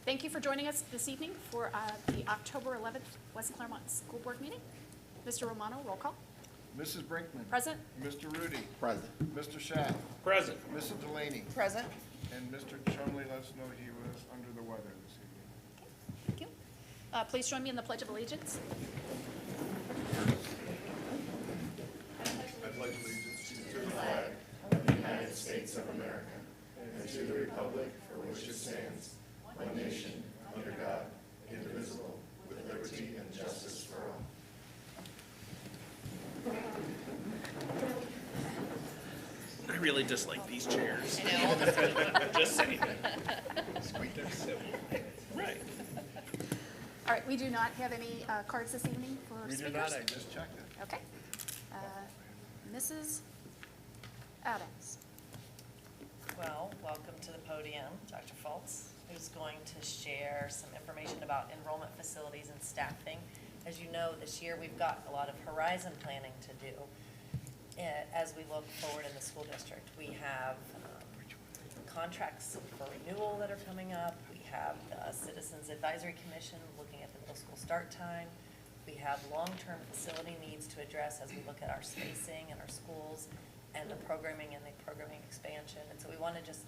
Thank you for joining us this evening for the October 11th West Clermont School Board meeting. Mr. Romano, roll call. Mrs. Brinkman. Present. Mr. Rudy. Present. Mr. Schaff. Present. Mrs. Delaney. Present. And Mr. Chumley let us know he was under the weather this evening. Thank you. Please join me in the Pledge of Allegiance. I pledge allegiance to the flag of the United States of America and to the republic for which it stands, one nation, under God, indivisible, with liberty and justice for all. I really dislike these chairs. I know. Just saying. Right. All right, we do not have any cards this evening for We speakers. do not, I just checked it. Okay. Mrs. Adams. Well, welcome to the podium, Dr. Fultz, who's going to share some information about enrollment facilities and staffing. As you know, this year we've got a lot of horizon planning to do as we look forward in the school district. We have contracts for renewal that are coming up. We have the Citizens Advisory Commission looking at the middle school start time. We have long-term facility needs to address as we look at our spacing in our schools and the programming expansion. And so we want to just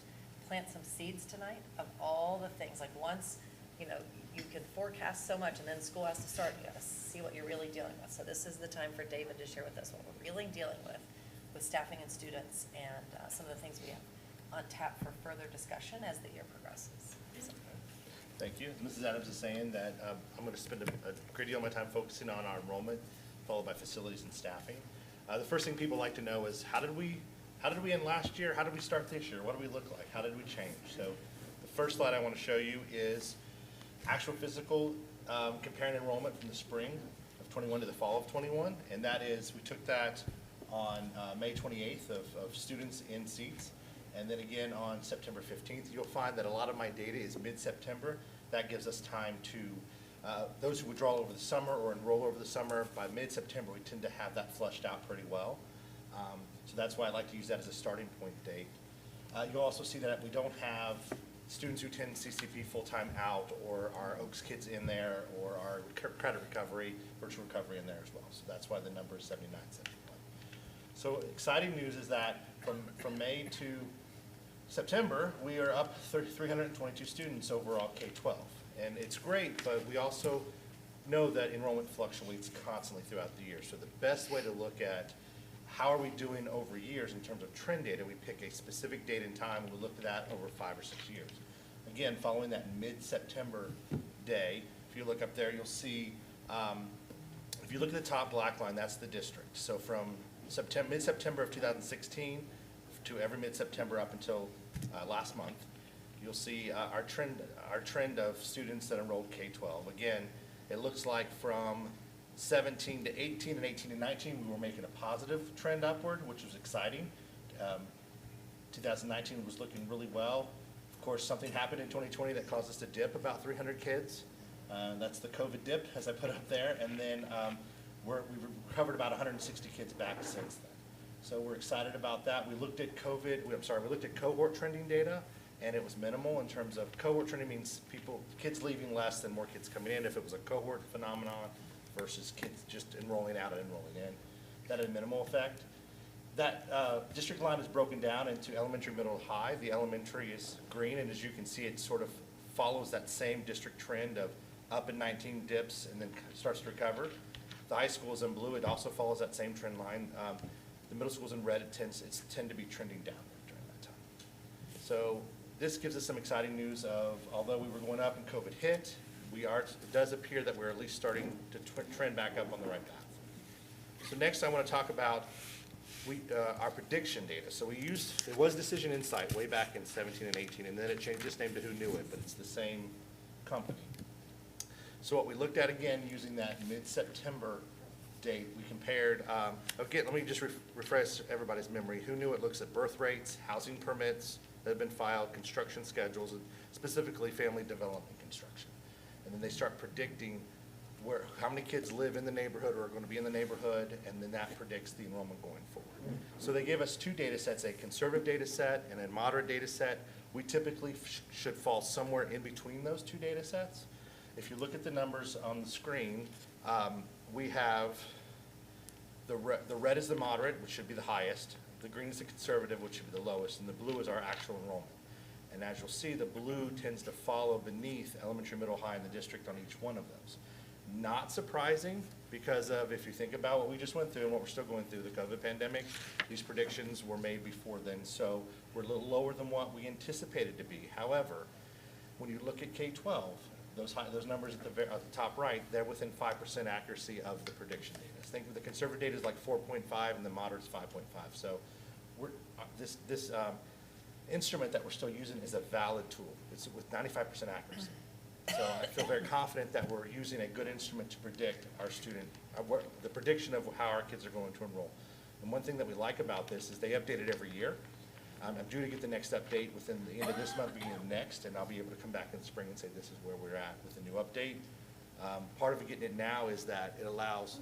plant some seeds tonight of all the things. Like once, you know, you can forecast so much and then school has to start, you got to see what you're really dealing with. So this is the time for David to share with us what we're really dealing with staffing and students and some of the things we have on tap for further discussion as the year progresses. So. Thank you. Mrs. Adams is saying that I'm going to spend a great deal of my time focusing on our enrollment, followed by facilities and staffing. The first thing people like to know is how did we end last year? How did we start this year? What do we look like? How did we change? So the first slide I want to show you is actual physical comparing enrollment from the spring of 21 to the fall of 21, and that is we took that on May 28th of students in seats. And then again on September 15th, you'll find that a lot of my data is mid-September. That gives us time to, those who withdraw over the summer or enroll over the summer, by mid-September we tend to have that flushed out pretty well. So that's why I like to use that as a starting point date. You'll also see that we don't have students who attend CCP full-time out, or our Oaks kids in there, or our credit recovery, virtual recovery in there as well. So that's why the number is 79, 71. So exciting news is that from May to September, we are up 322 students overall K-12. And it's great, but we also know that enrollment fluctuates constantly throughout the year. So the best way to look at how are we doing over years in terms of trend data, we pick a specific date and time, and we look at that over 5 or 6 years. Again, following that mid-September day, if you look up there, you'll see, if you look at the top black line, that's the district. So from mid-September of 2016 to every mid-September up until last month, you'll see our trend of students that enrolled K-12. Again, it looks like from 17 to 18 and 18 to 19, we were making a positive trend upward, which was exciting. 2019 was looking really well. Of course, something happened in 2020 that caused us to dip about 300 kids. That's the COVID dip, as I put up there, and then we've recovered about 160 kids back since then. So we're excited about that. We looked at we looked at cohort trending data, and it was minimal in terms of cohort trending means kids leaving less than more kids coming in. If it was a cohort phenomenon versus kids just enrolling out and enrolling in, that had a minimal effect. That district line is broken down into elementary, middle, high. The elementary is green, and as you can see, it sort of follows that same district trend of up in 19 dips and then starts to recover. The high school is in blue. It also follows that same trend line. The middle school is in red. It tend to be trending downward during that time. So this gives us some exciting news of, although we were going up and COVID hit, it does appear that we're at least starting to trend back up on the right path. So next I want to talk about our prediction data. So it was Decision Insight way back in 17 and 18, and then it changed its name to Who Knew It, but it's the same company. So what we looked at again using that mid-September date, we compared, again, let me just refresh everybody's memory. Who Knew It looks at birth rates, housing permits that have been filed, construction schedules, and specifically family development construction. And then they start predicting how many kids live in the neighborhood or are going to be in the neighborhood, and then that predicts the enrollment going forward. So they gave us two data sets, a conservative data set and a moderate data set. We typically should fall somewhere in between those two data sets. If you look at the numbers on the screen, we have the red is the moderate, which should be the highest. The green is the conservative, which should be the lowest, and the blue is our actual enrollment. And as you'll see, the blue tends to follow beneath elementary, middle, high in the district on each one of those. Not surprising, because of, if you think about what we just went through and what we're still going through, the COVID pandemic, these predictions were made before then, so we're a little lower than what we anticipated to be. However, when you look at K-12, those numbers at the top right, they're within 5% accuracy of the prediction data. So think of the conservative data is like 4.5 and the moderate's 5.5. So this instrument that we're still using is a valid tool. It's with 95% accuracy. So I feel very confident that we're using a good instrument to predict our student, the prediction of how our kids are going to enroll. And one thing that we like about this is they update it every year. I'm due to get the next update within the end of this month, beginning of next, and I'll be able to come back in the spring and say this is where we're at with the new update. Part of getting it now is that it allows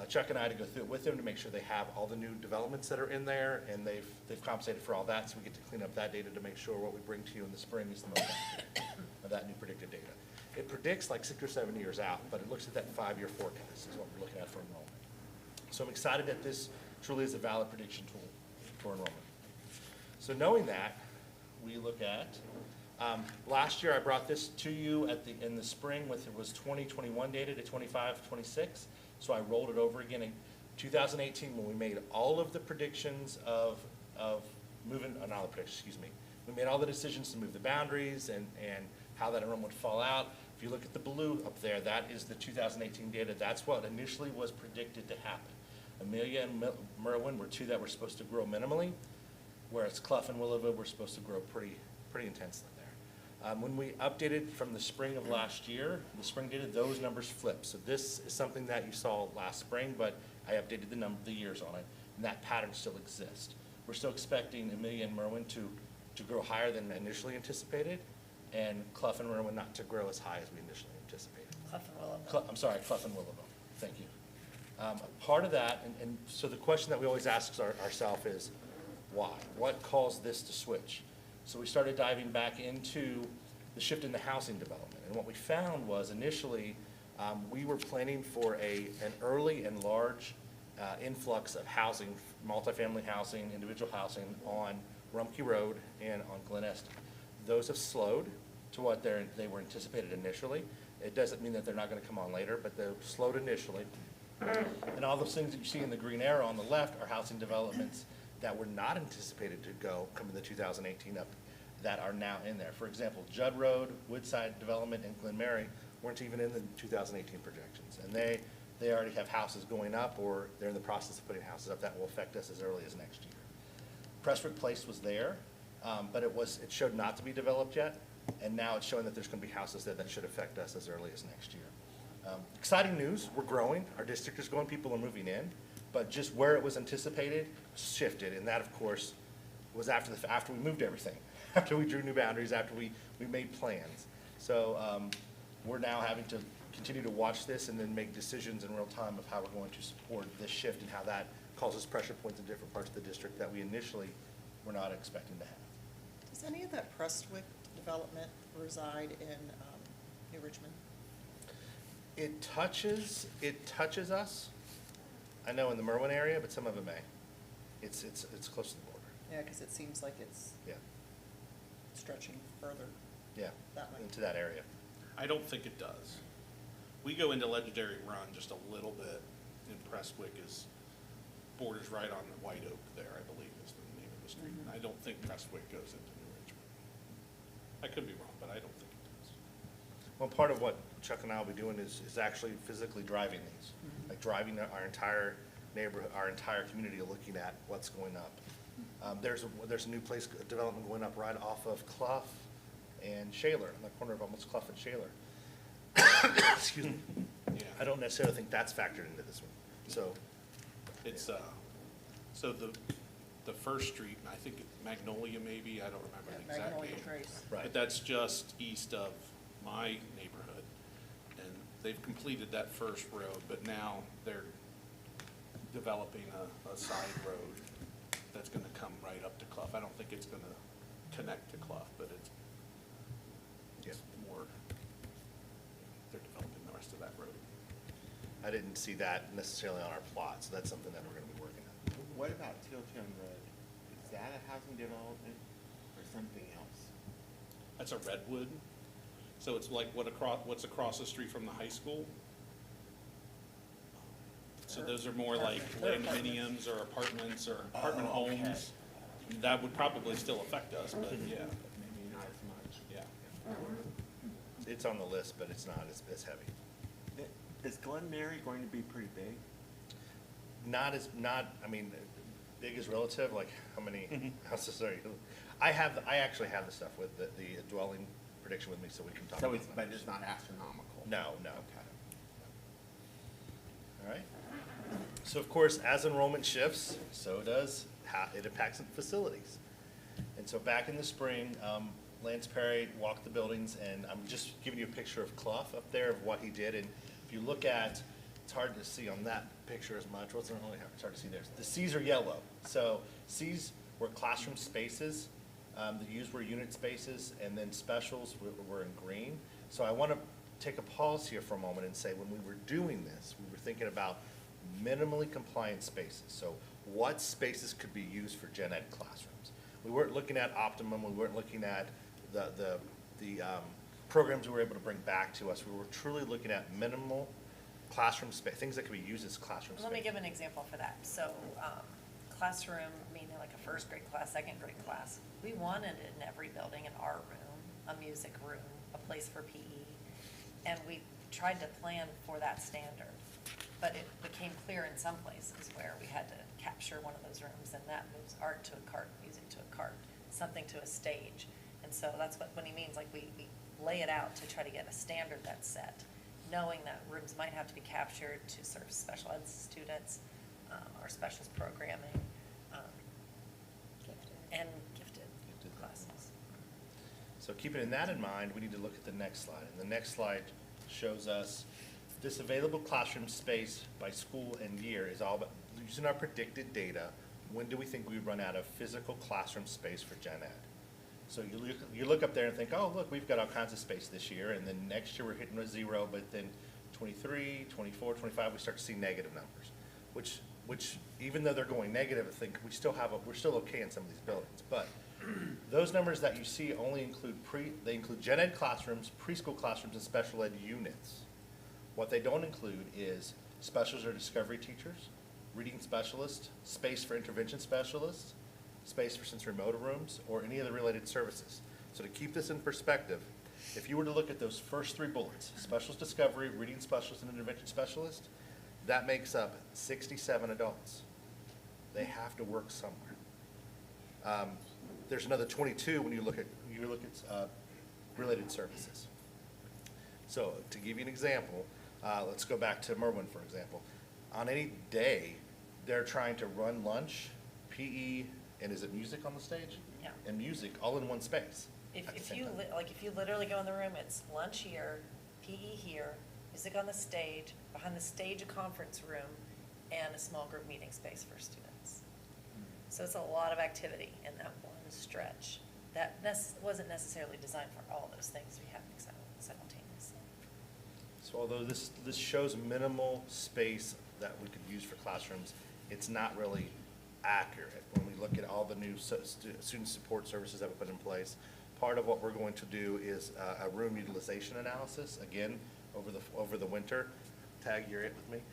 Chuck and I to go through it with them to make sure they have all the new developments that are in there, and they've compensated for all that, so we get to clean up that data to make sure what we bring to you in the spring is the most accurate of that new predicted data. It predicts like 6 or 7 years out, but it looks at that 5-year forecast is what we're looking at for enrollment. So I'm excited that this truly is a valid prediction tool for enrollment. So knowing that, we look at, last year I brought this to you in the spring with, it was 2021 data to 25-26. So I rolled it over again in 2018 when we made all of the predictions of moving, not all the predictions, excuse me. We made all the decisions to move the boundaries and how that enrollment would fall out. If you look at the blue up there, that is the 2018 data. That's what initially was predicted to happen. Amelia and Merwin were two that were supposed to grow minimally, whereas Clough and Willowville were supposed to grow pretty intensely there. When we updated from the spring of last year, the spring data, those numbers flipped. So this is something that you saw last spring, but I updated the years on it, and that pattern still exists. We're still expecting Amelia and Merwin to grow higher than initially anticipated, and Clough and Merwin not to grow as high as we initially anticipated. Clough and Willowville. I'm sorry, Clough and Willowville. Thank you. Part of that, and so the question that we always ask ourselves is, why? What caused this to switch? So we started diving back into the shift in the housing development. And what we found was initially, we were planning for an early and large influx of housing, multifamily housing, individual housing on Rumpke Road and on Glen Estee. Those have slowed to what they were anticipated initially. It doesn't mean that they're not going to come on later, but they're slowed initially. And all those things that you see in the green arrow on the left are housing developments that were not anticipated to come in the 2018 up that are now in there. For example, Judd Road, Woodside Development, and Glen Mary weren't even in the 2018 projections. And they already have houses going up, or they're in the process of putting houses up that will affect us as early as next year. Prestwick Place was there, but it showed not to be developed yet, and now it's showing that there's going to be houses there that should affect us as early as next year. Exciting news, we're growing, our district is growing, people are moving in, but just where it was anticipated shifted, and that, of course, was after we moved everything, after we drew new boundaries, after we made plans. So we're now having to continue to watch this and then make decisions in real time of how we're going to support this shift and how that causes pressure points in different parts of the district that we initially were not expecting to have. Does any of that Prestwick development reside in New Richmond? It touches us, I know in the Merwin area, but some of it may. It's close to the border. Yeah, because it seems like it's Yeah, stretching further yeah, that way. into that area. I don't think it does. We go into Legendary Run just a little bit, and Prestwick borders right on the White Oak there, I believe is the name of the street. Mhm. I don't think Prestwick goes into New Richmond. I could be wrong, but I don't think it does. Well, part of what Chuck and I will be doing is actually physically driving these, like driving our entire neighborhood, our entire community, looking at what's going up. There's a new place development going up right off of Clough and Shaler, on the corner of almost Clough and Shaler. Excuse me. Yeah. I don't necessarily think that's factored into this one. So It's, so the first street, and I think Magnolia maybe, I don't remember the exact Magnolia name. Trace. Right. But that's just east of my neighborhood. And they've completed that first road, but now they're developing a side road that's gonna come right up to Clough. I don't think it's gonna connect to Clough, but it's more, they're developing the rest of that road. I didn't see that necessarily on our plot, so that's something that we're gonna be working on. What about Tilton Road? Is that a housing development or something else? That's a redwood, so it's like what's across the street from the high school. So those are more like They're condominiums or apartments or apartment Oh, okay. homes. That would probably still affect us, but yeah, Maybe not as much. yeah. It's on the list, but it's not as heavy. Is Glen Mary going to be pretty big? I mean, big is relative, like how many houses are you? I actually have the stuff with the dwelling prediction with me, so we can talk So about it's, it. but it's not astronomical? No. Okay. All right. So of course, as enrollment shifts, so does how it impacts facilities. And so back in the spring, Lance Perry walked the buildings, and I'm just giving you a picture of Clough up there of what he did. And if you look at, it's hard to see on that picture as much. It's hard to see there. The C's are yellow. So C's were classroom spaces. The U's were unit spaces, and then specials were in green. So I want to take a pause here for a moment and say, when we were doing this, we were thinking about minimally compliant spaces. So what spaces could be used for gen ed classrooms? We weren't looking at optimum. We weren't looking at the programs we were able to bring back to us. We were truly looking at minimal classroom space, things that could be used as classroom space. Let me give an example for that. So, classroom, meaning like a first grade class, second grade class, we wanted in every building an art room, a music room, a place for PE, and we tried to plan for that standard. But it became clear in some places where we had to capture one of those rooms, and that moves art to a cart, music to a cart, something to a stage. And so that's what he means, like we lay it out to try to get a standard that's set, knowing that rooms might have to be captured to serve special ed students, or specials programming, and gifted classes. So keeping that in mind, we need to look at the next slide. And the next slide shows us this available classroom space by school and year is all about using our predicted data. When do we think we run out of physical classroom space for gen ed? So you look up there and think, oh, look, we've got all kinds of space this year, and then next year we're hitting a zero, but then 23, 24, 25, we start to see negative numbers, which even though they're going negative, I think we're still okay in some of these buildings. But those numbers that you see only include they include gen ed classrooms, preschool classrooms, and special ed units. What they don't include is specials or discovery teachers, reading specialists, space for intervention specialists, space for sensory motor rooms, or any other related services. So to keep this in perspective, if you were to look at those first three bullets, specials discovery, reading specialist, and intervention specialist, that makes up 67 adults. They have to work somewhere. There's another 22 when you look at related services. So to give you an example, let's go back to Merwin, for example. On any day, they're trying to run lunch, PE, and is it music on the stage? Yeah. And music all in one space. at the If same you, time. if you literally go in the room, it's lunch here, PE here, music on the stage, behind the stage, a conference room, and a small group meeting space for students. So it's a lot of activity in that one stretch. That wasn't necessarily designed for all those things we have simultaneously. So although this shows minimal space that we could use for classrooms, it's not really accurate. When we look at all the new student support services that we put in place, part of what we're going to do is a room utilization analysis, again, over the winter. Tag, you're it with me.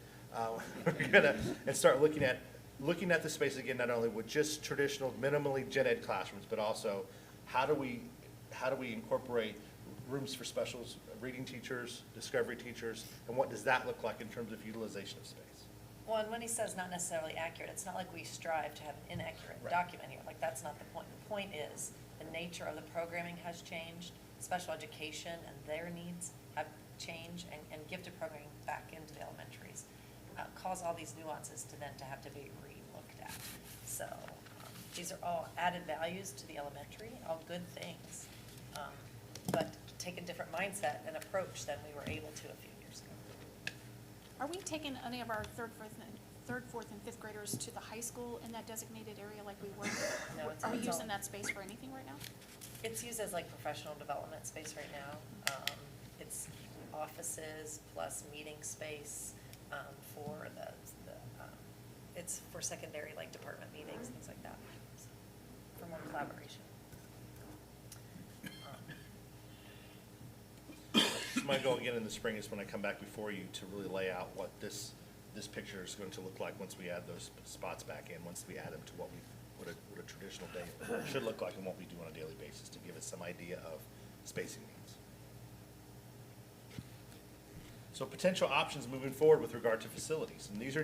We're gonna, and start looking at the space again, not only with just traditional minimally gen ed classrooms, but also how do we incorporate rooms for specials, reading teachers, discovery teachers, and what does that look like in terms of utilization of space? Well, and when he says not necessarily accurate, it's not like we strive to have an inaccurate Right. document here. Like, that's not the point. The point is the nature of the programming has changed, special education and their needs have changed, and gifted programming back into the elementaries cause all these nuances to then to have to be re-looked at. So these are all added values to the elementary, all good things, but take a different mindset and approach than we were able to a few years ago. Are we taking any of our third, fourth, and fifth graders to the high school in that designated area like we were? No, it's Are we all- using that space for anything right now? It's used as like professional development space right now. It's offices plus meeting space for it's for secondary, like department meetings, things like that, so, for more collaboration. My goal again in the spring is when I come back before you to really lay out what this picture is going to look like once we add those spots back in, once we add them to what a traditional day should look like and what we do on a daily basis to give us some idea of spacing needs. So potential options moving forward with regard to facilities, and these are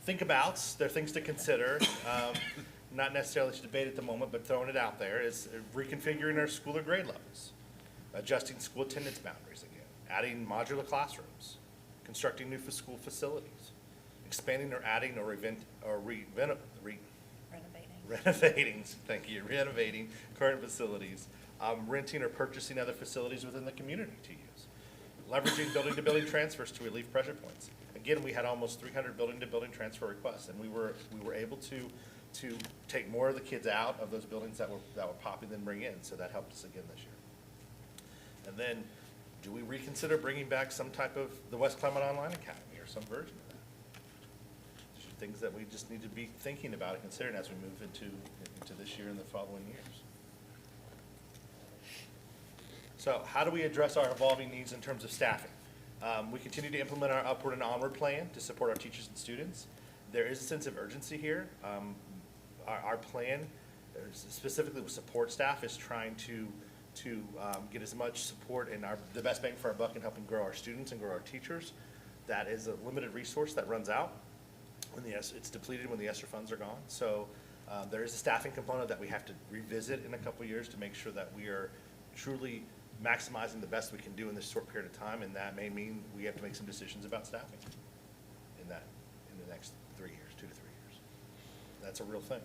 think abouts. They're things to consider. Not necessarily to debate at the moment, but throwing it out there is reconfiguring our school or grade levels, adjusting school attendance boundaries again, adding modular classrooms, constructing new school facilities, expanding or adding or renovating, thank you, renovating current facilities, renting or purchasing other facilities within the community to use, leveraging building-to-building transfers to relieve pressure points. Again, we had almost 300 building-to-building transfer requests, and we were able to take more of the kids out of those buildings that were popping than bring in, so that helped us again this year. And then, do we reconsider bringing back some type of the West Clermont Online Academy or some version of that? These are things that we just need to be thinking about and considering as we move into this year and the following years. So how do we address our evolving needs in terms of staffing? We continue to implement our upward and onward plan to support our teachers and students. There is a sense of urgency here. Our plan, specifically with support staff, is trying to get as much support and the best bang for our buck in helping grow our students and grow our teachers. That is a limited resource that runs out when it's depleted when the ESSER funds are gone. So there is a staffing component that we have to revisit in a couple years to make sure that we are truly maximizing the best we can do in this short period of time, and that may mean we have to make some decisions about staffing in the next 3 years, 2 to 3 years. That's a real thing.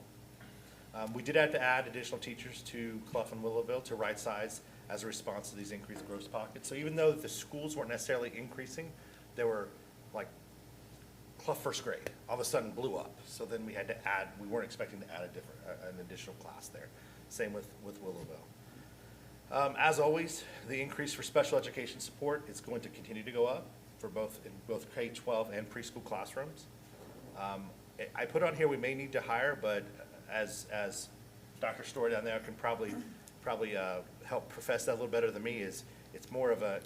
We did have to add additional teachers to Clough and Willowville to right size as a response to these increased growth pockets. So even though the schools weren't necessarily increasing, they were like Clough first grade all of a sudden blew up. So then we had to add, we weren't expecting to add an additional class there. Same with Willowville. As always, the increase for special education support is going to continue to go up for both K-12 and preschool classrooms. I put on here we may need to hire, but as Dr. Story down there can probably help profess that a little better than me, is it's more of a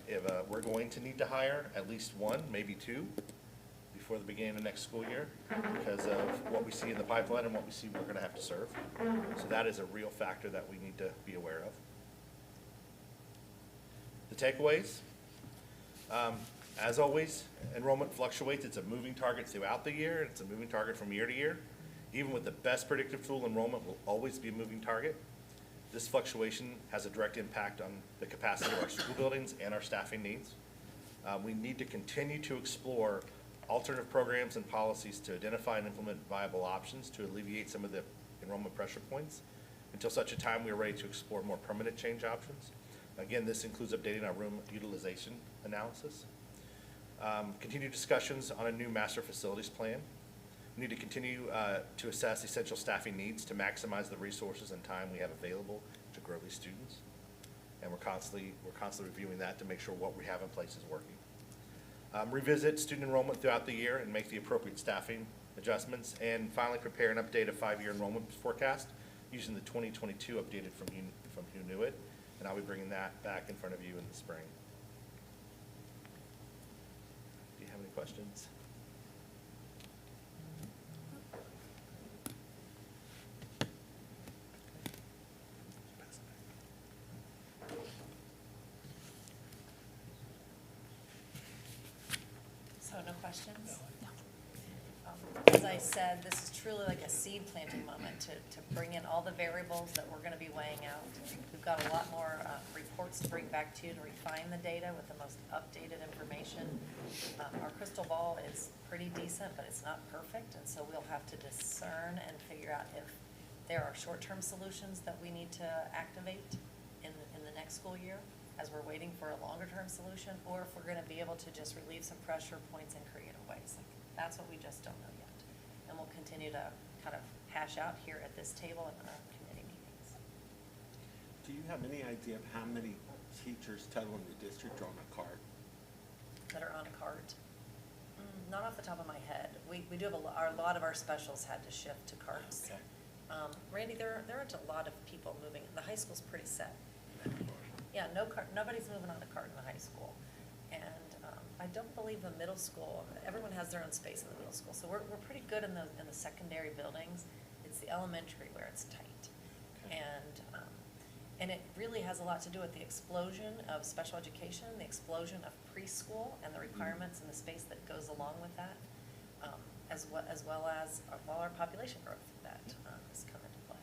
we're going to need to hire at least one, maybe two, before the beginning of next school year because of what we see in the pipeline and what we see we're going to have to serve. So that is a real factor that we need to be aware of. The takeaways, as always, enrollment fluctuates. It's a moving target throughout the year. It's a moving target from year to year. Even with the best predictive tool, enrollment will always be a moving target. This fluctuation has a direct impact on the capacity of our school buildings and our staffing needs. We need to continue to explore alternative programs and policies to identify and implement viable options to alleviate some of the enrollment pressure points until such a time we are ready to explore more permanent change options. Again, this includes updating our room utilization analysis. Continue discussions on a new master facilities plan. We need to continue to assess essential staffing needs to maximize the resources and time we have available to grow these students. And we're constantly reviewing that to make sure what we have in place is working. Revisit student enrollment throughout the year and make the appropriate staffing adjustments. And finally, prepare and update a 5-year enrollment forecast using the 2022 updated from Who Knew It. And I'll be bringing that back in front of you in the spring. Do you have any questions? So no questions? No. As I said, this is truly like a seed planting moment to bring in all the variables that we're going to be weighing out. We've got a lot more reports to bring back to you to refine the data with the most updated information. Our crystal ball is pretty decent, but it's not perfect, and so we'll have to discern and figure out if there are short-term solutions that we need to activate in the next school year as we're waiting for a longer-term solution, or if we're going to be able to just relieve some pressure points in creative ways. Like, that's what we just don't know yet. And we'll continue to kind of hash out here at this table and in our committee meetings. Do you have any idea of how many teachers total in the district are on a cart? That are on a cart? Not off the top of my head. We do have a lot of our specials had to shift to carts. Okay. Randy, there aren't a lot of people moving. The high school's pretty set. Yeah, nobody's moving on a cart in the high school. And I don't believe the middle school, everyone has their own space in the middle school. So we're pretty good in the secondary buildings. It's the elementary where it's tight. Okay. And it really has a lot to do with the explosion of special education, the explosion of preschool, and the requirements and the space that goes along with that, as well as our population growth that has come into play.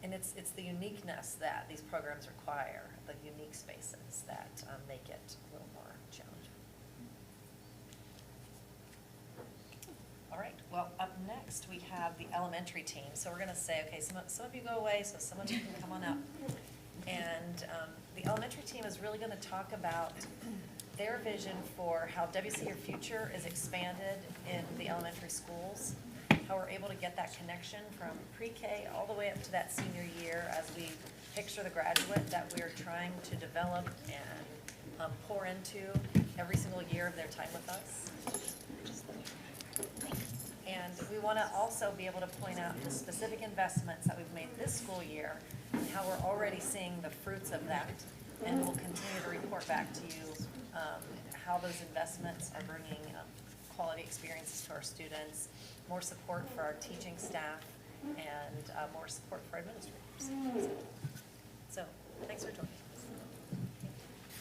And it's the uniqueness that these programs require, the unique spaces that make it a little more challenging. All right, well, up next, we have the elementary team. So we're gonna say, okay, some of you go away, so some of you can come on up. And the elementary team is really gonna talk about their vision for how WC Your Future is expanded in the elementary schools, how we're able to get that connection from pre-K all the way up to that senior year as we picture the graduate that we're trying to develop and pour into every single year of their time with us. And we want to also be able to point out the specific investments that we've made this school year and how we're already seeing the fruits of that. And we'll continue to report back to you how those investments are bringing quality experiences to our students, more support for our teaching staff, and more support for administrators. So thanks for joining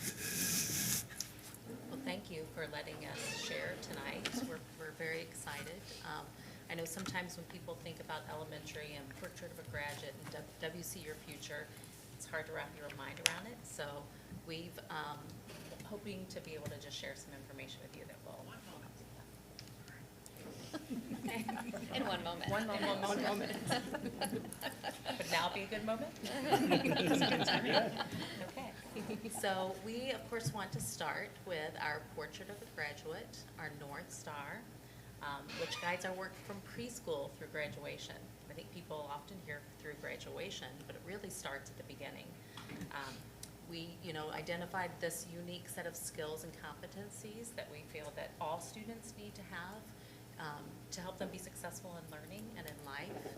us. Well, thank you for letting us share tonight. We're very excited. I know sometimes when people think about elementary and Portrait of a Graduate and WC Your Future, it's hard to wrap your mind around it. So we've hoping to be able to just share some information with you that will In one moment. One moment. Would now be a good moment? Okay. So we, of course, want to start with our Portrait of a Graduate, our North Star, which guides our work from preschool through graduation. I think people often hear through graduation, but it really starts at the beginning. We, identified this unique set of skills and competencies that we feel that all students need to have to help them be successful in learning and in life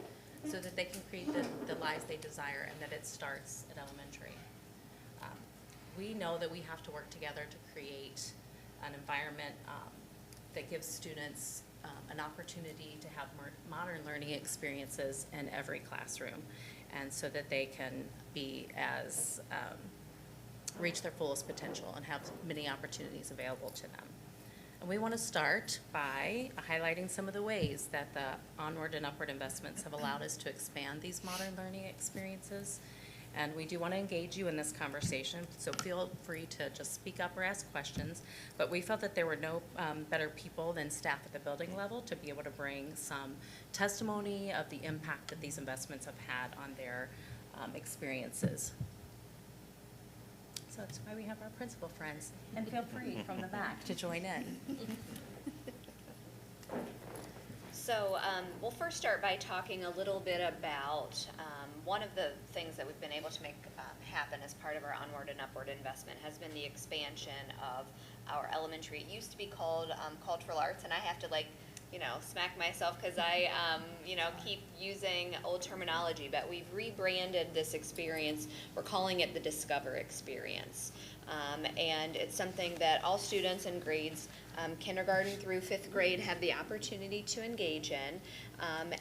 so that they can create the lives they desire, and that it starts at elementary. We know that we have to work together to create an environment that gives students an opportunity to have modern learning experiences in every classroom, and so that they can be as reach their fullest potential and have many opportunities available to them. And we want to start by highlighting some of the ways that the onward and upward investments have allowed us to expand these modern learning experiences. And we do want to engage you in this conversation, so feel free to just speak up or ask questions. But we felt that there were no better people than staff at the building level to be able to bring some testimony of the impact that these investments have had on their experiences. So that's why we have our principal friends. And feel free from the back to join in. So we'll first start by talking a little bit about one of the things that we've been able to make happen as part of our onward and upward investment has been the expansion of our elementary. It used to be called cultural arts, and I have to smack myself because I keep using old terminology, but we've rebranded this experience. We're calling it the Discover Experience. And it's something that all students in grades kindergarten through 5th grade have the opportunity to engage in.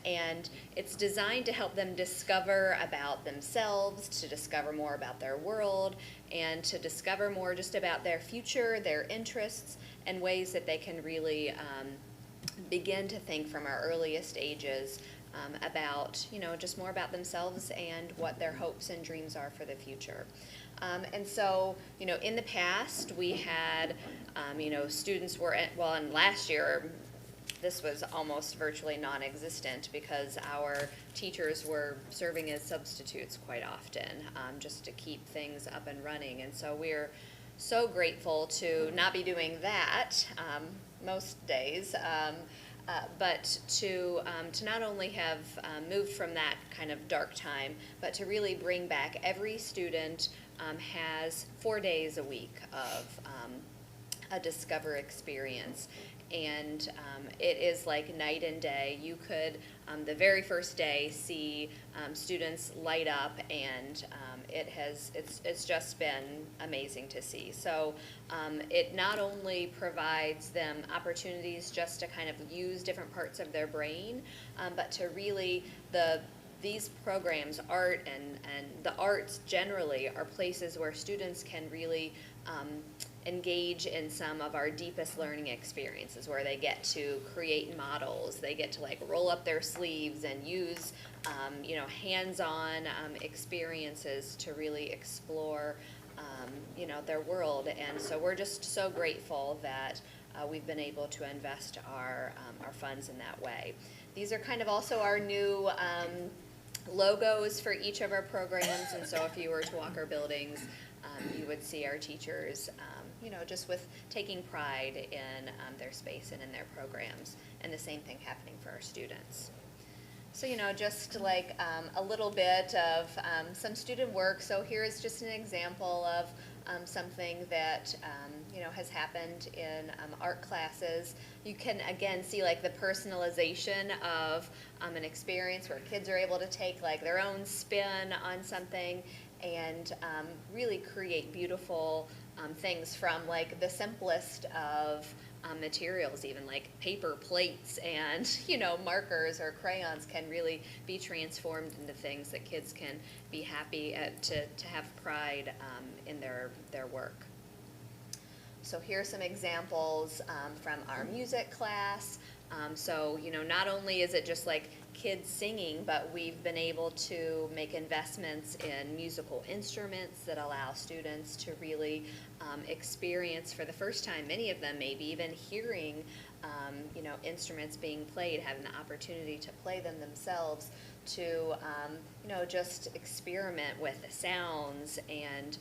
And it's designed to help them discover about themselves, to discover more about their world, and to discover more just about their future, their interests, and ways that they can really begin to think from our earliest ages about, just more about themselves and what their hopes and dreams are for the future. And so, in the past, we had, students were, and last year, this was almost virtually non-existent because our teachers were serving as substitutes quite often, just to keep things up and running. And so we're so grateful to not be doing that most days, But to not only have moved from that kind of dark time, but to really bring back every student has 4 days a week of a Discover experience. And it is like night and day. You could, the very first day, see students light up, and it's just been amazing to see. So it not only provides them opportunities just to kind of use different parts of their brain, but to really, these programs, art and the arts generally, are places where students can really engage in some of our deepest learning experiences, where they get to create models, they get to like roll up their sleeves and use hands-on experiences to really explore their world. And so we're just so grateful that we've been able to invest our funds in that way. These are kind of also our new logos for each of our programs, and so if you were to walk our buildings, you would see our teachers just with taking pride in their space and in their programs, and the same thing happening for our students. So, just like a little bit of some student work. So here's just an example of something that, has happened in art classes. You can, again, see like the personalization of an experience where kids are able to take like their own spin on something and really create beautiful things from like the simplest of materials, even like paper plates and markers or crayons can really be transformed into things that kids can be happy to have pride in their work. So here's some examples from our music class. So not only is it just like kids singing, but we've been able to make investments in musical instruments that allow students to really experience for the first time, many of them maybe even hearing instruments being played, having the opportunity to play them themselves, to just experiment with the sounds and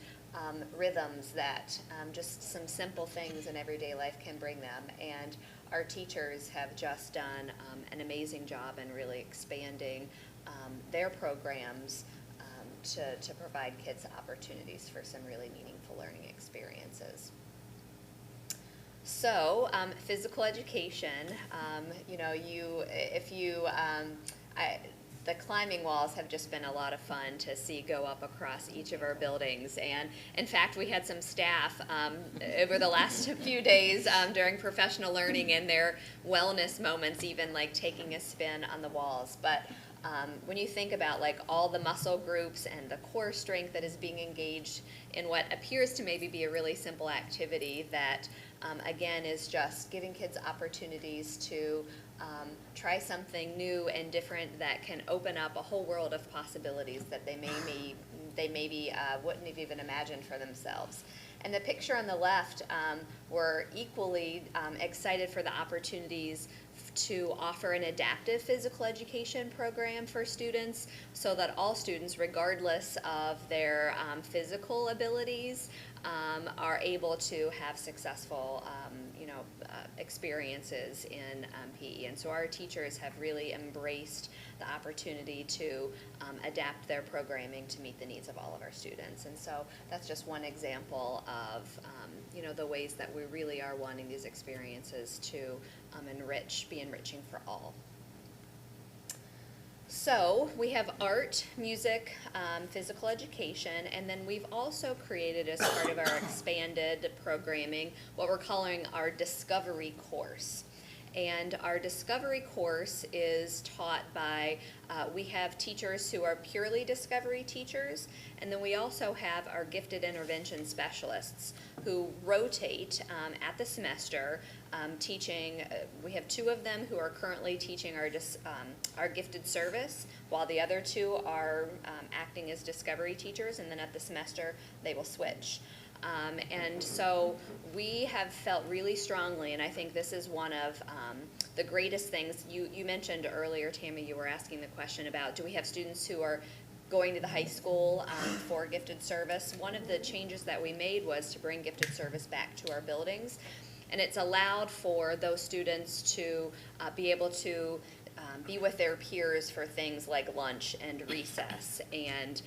rhythms that just some simple things in everyday life can bring them. And our teachers have just done an amazing job in really expanding their programs to provide kids opportunities for some really meaningful learning experiences. So, physical education, the climbing walls have just been a lot of fun to see go up across each of our buildings. And in fact, we had some staff over the last few days during professional learning in their wellness moments, even like taking a spin on the walls. But when you think about like all the muscle groups and the core strength that is being engaged in what appears to maybe be a really simple activity that again is just giving kids opportunities to try something new and different that can open up a whole world of possibilities that they maybe wouldn't have even imagined for themselves. And the picture on the left, we're equally excited for the opportunities to offer an adaptive physical education program for students so that all students, regardless of their physical abilities, are able to have successful experiences in PE. And so our teachers have really embraced the opportunity to adapt their programming to meet the needs of all of our students. And so that's just one example of the ways that we really are wanting these experiences to be enriching for all. So we have art, music, physical education, and then we've also created as part of our expanded programming what we're calling our Discovery course. And our Discovery course is taught by, we have teachers who are purely Discovery teachers, and then we also have our gifted intervention specialists who rotate at the semester teaching. We have 2 of them who are currently teaching our gifted service, while the other 2 are acting as Discovery teachers, and then at the semester they will switch. And so we have felt really strongly, and I think this is one of the greatest things. You mentioned earlier, Tammy, you were asking the question about, do we have students who are going to the high school for gifted service? One of the changes that we made was to bring gifted service back to our buildings. and it's allowed for those students to be able to be with their peers for things like lunch and recess and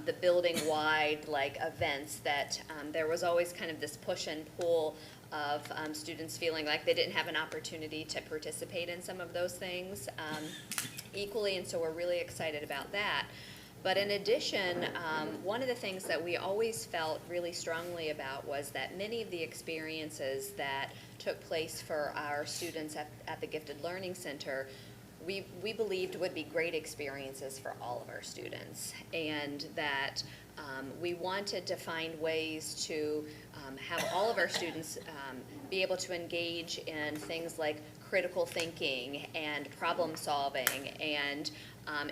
the building-wide like events that there was always kind of this push and pull of students feeling like they didn't have an opportunity to participate in some of those things equally, and so we're really excited about that. But in addition, one of the things that we always felt really strongly about was that many of the experiences that took place for our students at the Gifted Learning Center we believed would be great experiences for all of our students, and that we wanted to find ways to have all of our students be able to engage in things like critical thinking and problem solving and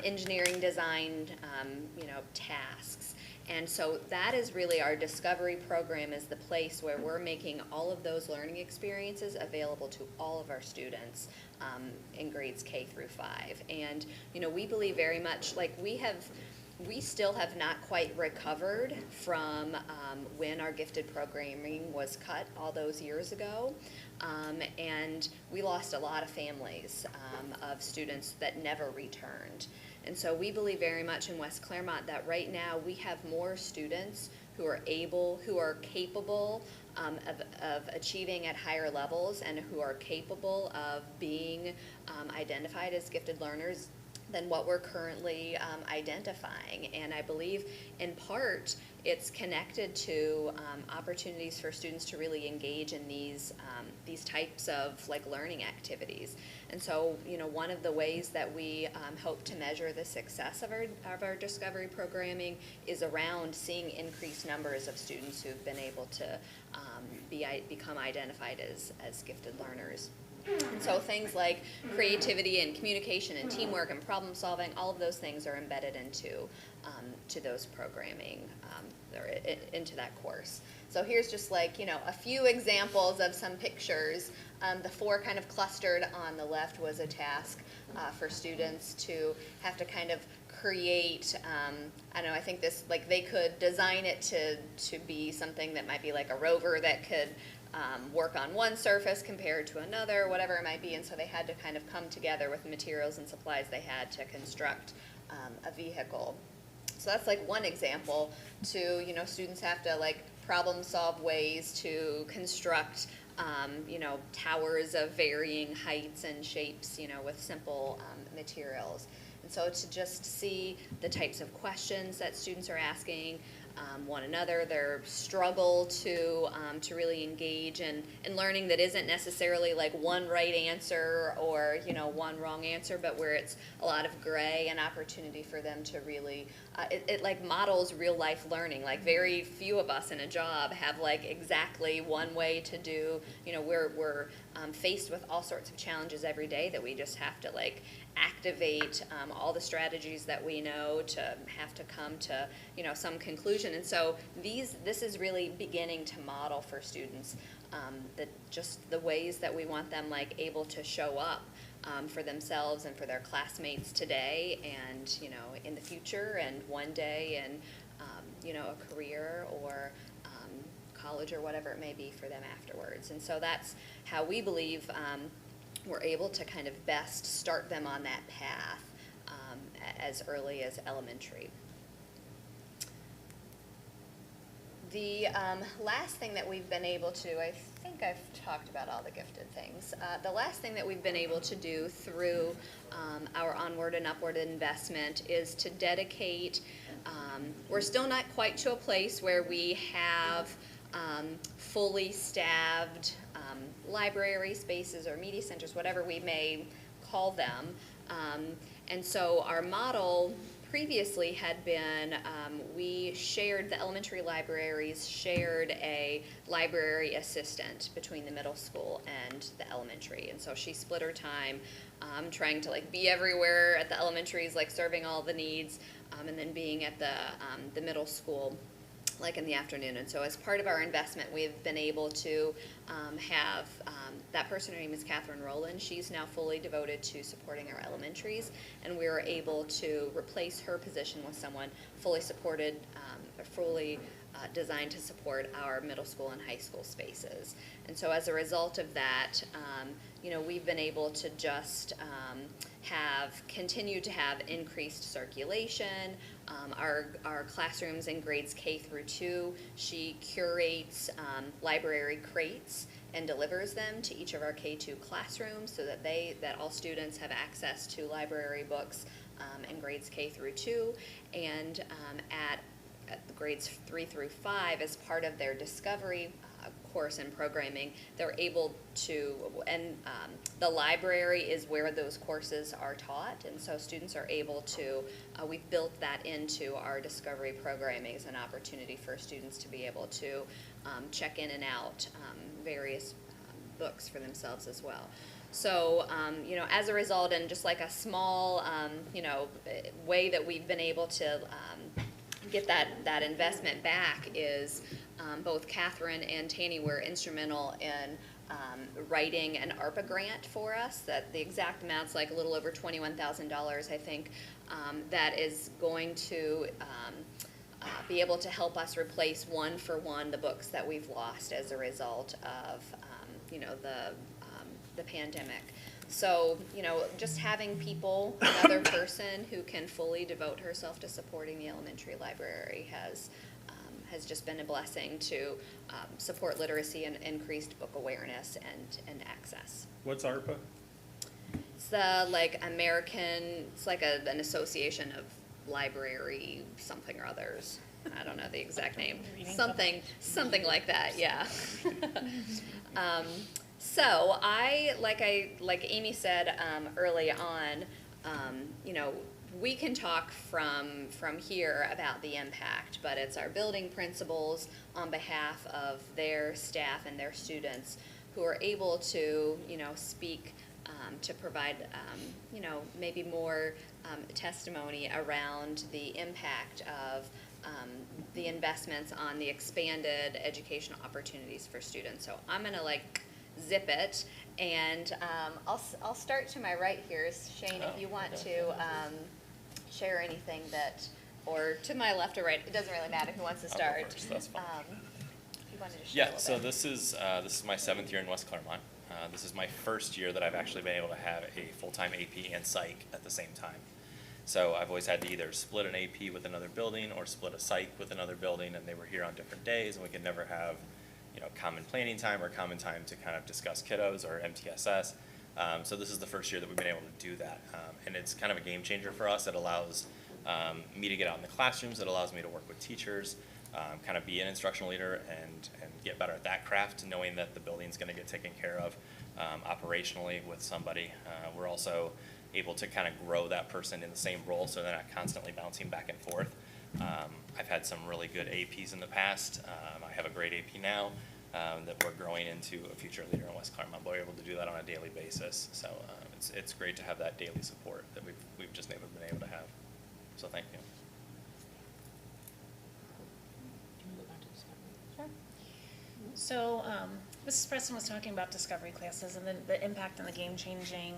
engineering design, tasks. And so that is really our discovery program, is the place where we're making all of those learning experiences available to all of our students in grades K through 5. And we believe very much, like we still have not quite recovered from when our gifted programming was cut all those years ago. And we lost a lot of families of students that never returned. And so we believe very much in West Clermont that right now we have more students who are capable of achieving at higher levels and who are capable of being identified as gifted learners than what we're currently identifying. And I believe in part it's connected to opportunities for students to really engage in these types of like learning activities. And so one of the ways that we hope to measure the success of our discovery programming is around seeing increased numbers of students who've been able to become identified as gifted learners. And so things like creativity and communication and teamwork and problem solving, all of those things are embedded into to those programming, or into that course. So here's just like, a few examples of some pictures. The 4 kind of clustered on the left was a task for students to have to kind of create, I think this, like they could design it to be something that might be like a rover that could work on one surface compared to another, whatever it might be, and so they had to kind of come together with the materials and supplies they had to construct a vehicle. So that's like one example to, students have to like problem solve ways to construct, towers of varying heights and shapes, with simple materials. And so to just see the types of questions that students are asking one another, their struggle to really engage in learning that isn't necessarily like one right answer or one wrong answer, but where it's a lot of gray and opportunity for them to really it like models real life learning. Like very few of us in a job have like exactly one way to do. We're faced with all sorts of challenges every day that we just have to like activate all the strategies that we know to have to come to some conclusion. And so this is really beginning to model for students just the ways that we want them like able to show up for themselves and for their classmates today and in the future and one day in a career or college or whatever it may be for them afterwards. And so that's how we believe we're able to kind of best start them on that path as early as elementary. The last thing that we've been able to, I think I've talked about all the gifted things. The last thing that we've been able to do through our onward and upward investment is to dedicate, we're still not quite to a place where we have fully staffed library spaces or media centers, whatever we may call them. And so our model previously had been, the elementary libraries shared a library assistant between the middle school and the elementary. And so she split her time trying to like be everywhere at the elementaries, like serving all the needs, and then being at the middle school like in the afternoon. And so as part of our investment, we've been able to have that person, her name is Catherine Rowland. She's now fully devoted to supporting our elementaries, and we were able to replace her position with someone fully supported, fully designed to support our middle school and high school spaces. And so as a result of that, we've been able to just continue to have increased circulation. Our classrooms in grades K through 2, she curates library crates and delivers them to each of our K2 classrooms so that all students have access to library books in grades K through 2. And at the grades 3 through 5, as part of their discovery course and programming, they're able to, and the library is where those courses are taught, and so students are able to, we've built that into our discovery programming as an opportunity for students to be able to check in and out various books for themselves as well. So, as a result, and just like a small, way that we've been able to get that investment back is both Catherine and Tanny were instrumental in writing an ARPA grant for us. That the exact amount's like a little over $21,000, I think, that is going to be able to help us replace one for one the books that we've lost as a result of the pandemic. So, just having people, another person who can fully devote herself to supporting the elementary library has just been a blessing to support literacy and increased book awareness and access. What's ARPA? It's the it's like an association of library something or others. I don't know the exact name. Something like that, yeah. So like Amy said early on, we can talk from here about the impact, but it's our building principals on behalf of their staff and their students who are able to, speak to provide, maybe more testimony around the impact of the investments on the expanded educational opportunities for students. So I'm gonna zip it, and I'll start to my right here. Shane, if you want to share anything or to my left or right, it doesn't really matter who wants to start. I'll go first, that's fine. If you wanted to share a Yeah, little so bit. this is my 7th year in West Clermont. This is my first year that I've actually been able to have a full-time AP and psych at the same time. So I've always had to either split an AP with another building or split a psych with another building, and they were here on different days, and we could never have common planning time or common time to kind of discuss kiddos or MTSS. So this is the first year that we've been able to do that. And it's kind of a game changer for us. It allows me to get out in the classrooms. It allows me to work with teachers, kind of be an instructional leader and get better at that craft, knowing that the building's going to get taken care of operationally with somebody. We're also able to kind of grow that person in the same role so they're not constantly bouncing back and forth. I've had some really good APs in the past. I have a great AP now that we're growing into a future leader in West Clermont. We're able to do that on a daily basis. So it's great to have that daily support that we've just never been able to have. So thank you. Sure. So Mrs. Preston was talking about discovery classes and the impact and the game-changing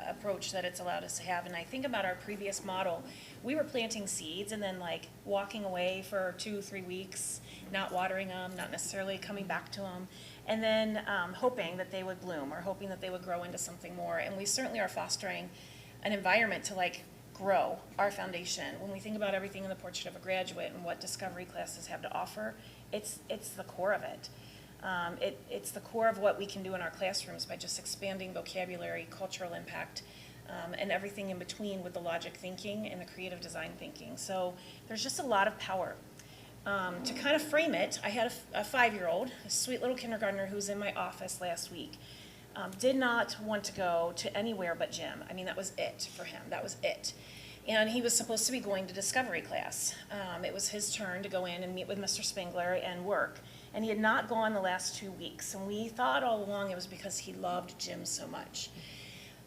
approach that it's allowed us to have. And I think about our previous model. We were planting seeds and then walking away for 2-3 weeks, not watering them, not necessarily coming back to them, and then hoping that they would bloom or hoping that they would grow into something more. And we certainly are fostering an environment to grow our foundation. When we think about everything in the Portrait of a Graduate and what discovery classes have to offer, it's the core of it. It's the core of what we can do in our classrooms by just expanding vocabulary, cultural impact, and everything in between with the logic thinking and the creative design thinking. So there's just a lot of power. To kind of frame it, I had a 5-year-old, a sweet little kindergartner who was in my office last week. Did not want to go to anywhere but gym. I mean, that was it for him. That was it. And he was supposed to be going to discovery class. It was his turn to go in and meet with Mr. Spengler and work. And he had not gone the last 2 weeks. And we thought all along it was because he loved gym so much.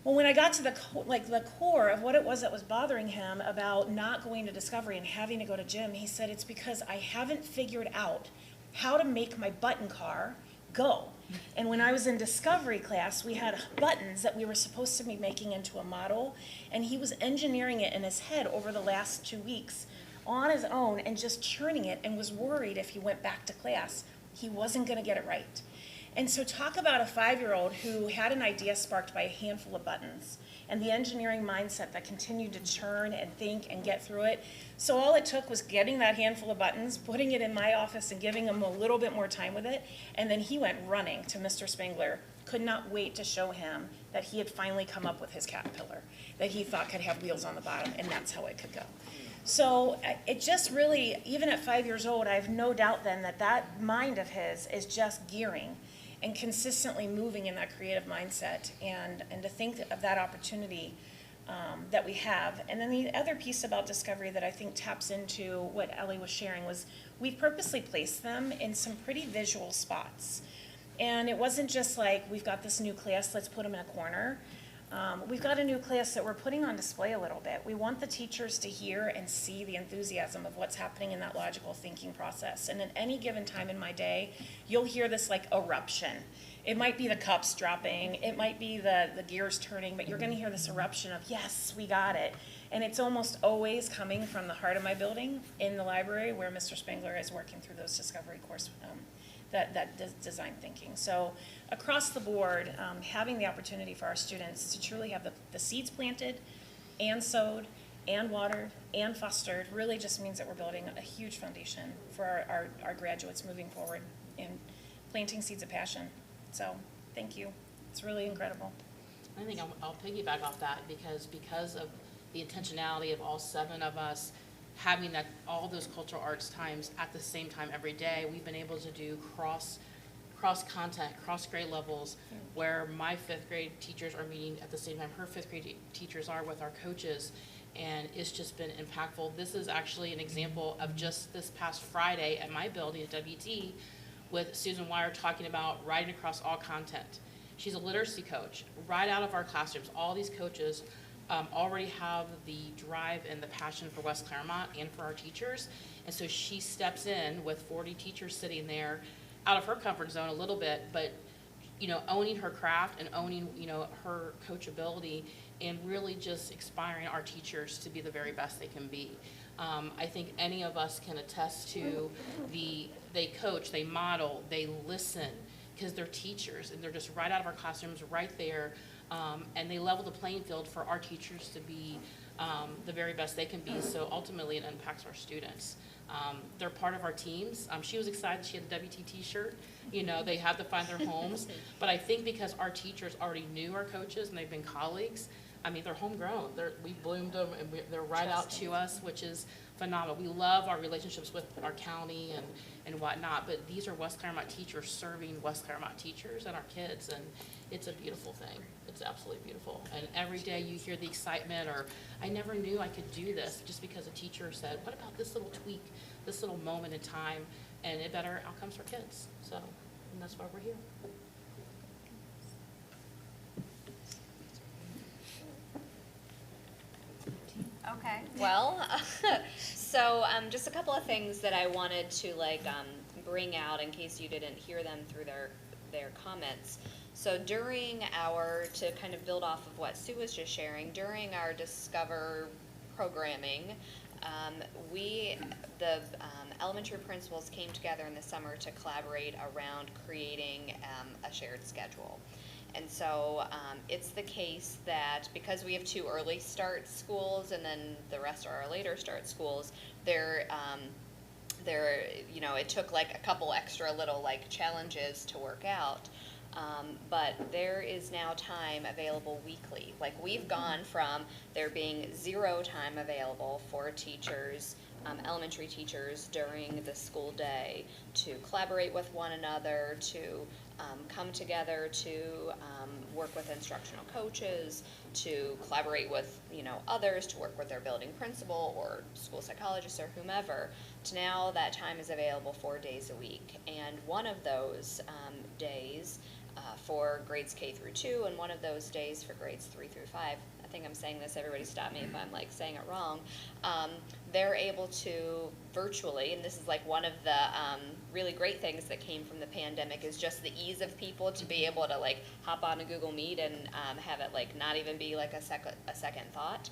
Well, when I got to the core of what it was that was bothering him about not going to discovery and having to go to gym, he said, it's because I haven't figured out how to make my button car go. And when I was in discovery class, we had buttons that we were supposed to be making into a model, and he was engineering it in his head over the last 2 weeks on his own and just churning it, and was worried if he went back to class, he wasn't gonna get it right. And so talk about a 5-year-old who had an idea sparked by a handful of buttons, and the engineering mindset that continued to churn and think and get through it. So all it took was getting that handful of buttons, putting it in my office and giving him a little bit more time with it, and then he went running to Mr. Spangler. Could not wait to show him that he had finally come up with his caterpillar, that he thought could have wheels on the bottom, and that's how it could go. So it just really, even at 5 years old, I have no doubt then that that mind of his is just gearing and consistently moving in that creative mindset, and to think of that opportunity that we have. And then the other piece about Discovery that I think taps into what Ellie was sharing was we've purposely placed them in some pretty visual spots. And it wasn't just like, we've got this new class, let's put them in a corner. We've got a new class that we're putting on display a little bit. We want the teachers to hear and see the enthusiasm of what's happening in that logical thinking process. And at any given time in my day, you'll hear this like eruption. It might be the cups dropping, it might be the gears turning, but you're gonna hear this eruption of, yes, we got it. And it's almost always coming from the heart of my building in the library where Mr. Spangler is working through those Discovery course, design thinking. So across the board, having the opportunity for our students to truly have the seeds planted and sowed and watered and fostered really just means that we're building a huge foundation for our graduates moving forward and planting seeds of passion. So thank you. It's really incredible. I think I'll piggyback off that because of the intentionality of all 7 of us having that, all those cultural arts times at the same time every day, we've been able to do cross content, cross grade levels, where my 5th grade teachers are meeting at the same time her 5th grade teachers are with our coaches, and it's just been impactful. This is actually an example of just this past Friday at my building at WT with Susan Wire talking about writing across all content. She's a literacy coach. Right out of our classrooms, all these coaches already have the drive and the passion for West Clermont and for our teachers. And so she steps in with 40 teachers sitting there out of her comfort zone a little bit, but owning her craft and owning her coachability and really just inspiring our teachers to be the very best they can be. I think any of us can attest to they coach, they model, they listen, because they're teachers and they're just right out of our classrooms right there. And they level the playing field for our teachers to be the very best they can be, so ultimately it impacts our students. They're part of our teams. She was excited she had the WT t-shirt. They had to find their homes. But I think because our teachers already knew our coaches and they've been colleagues, they're homegrown. We bloomed them and they're right out to us, which is phenomenal. We love our relationships with our county and whatnot, but these are West Clermont teachers serving West Clermont teachers and our kids, and it's a beautiful thing. It's absolutely beautiful. And every day you hear the excitement, or I never knew I could do this, just because a teacher said, what about this little tweak, this little moment in time, and it better outcomes for kids. So, and that's why we're here. Okay, well, so just a couple of things that I wanted to bring out in case you didn't hear them through their comments. So to kind of build off of what Sue was just sharing, during our Discover programming, the elementary principals came together in the summer to collaborate around creating a shared schedule. And so it's the case that because we have 2 early start schools and then the rest are our later start schools, it took a couple extra little challenges to work out. But there is now time available weekly. We've gone from there being 0 time available for teachers, elementary teachers during the school day to collaborate with one another, to come together to work with instructional coaches, to collaborate with others, to work with their building principal or school psychologist or whomever, to now that time is available 4 days a week. And one of those days for grades K through 2 and one of those days for grades 3 through 5 at think I'm saying this, everybody stop me if I'm like saying it wrong, they're able to virtually, and this is like one of the really great things that came from the pandemic, is just the ease of people to be able to like hop on a Google Meet and have it like not even be like a second thought.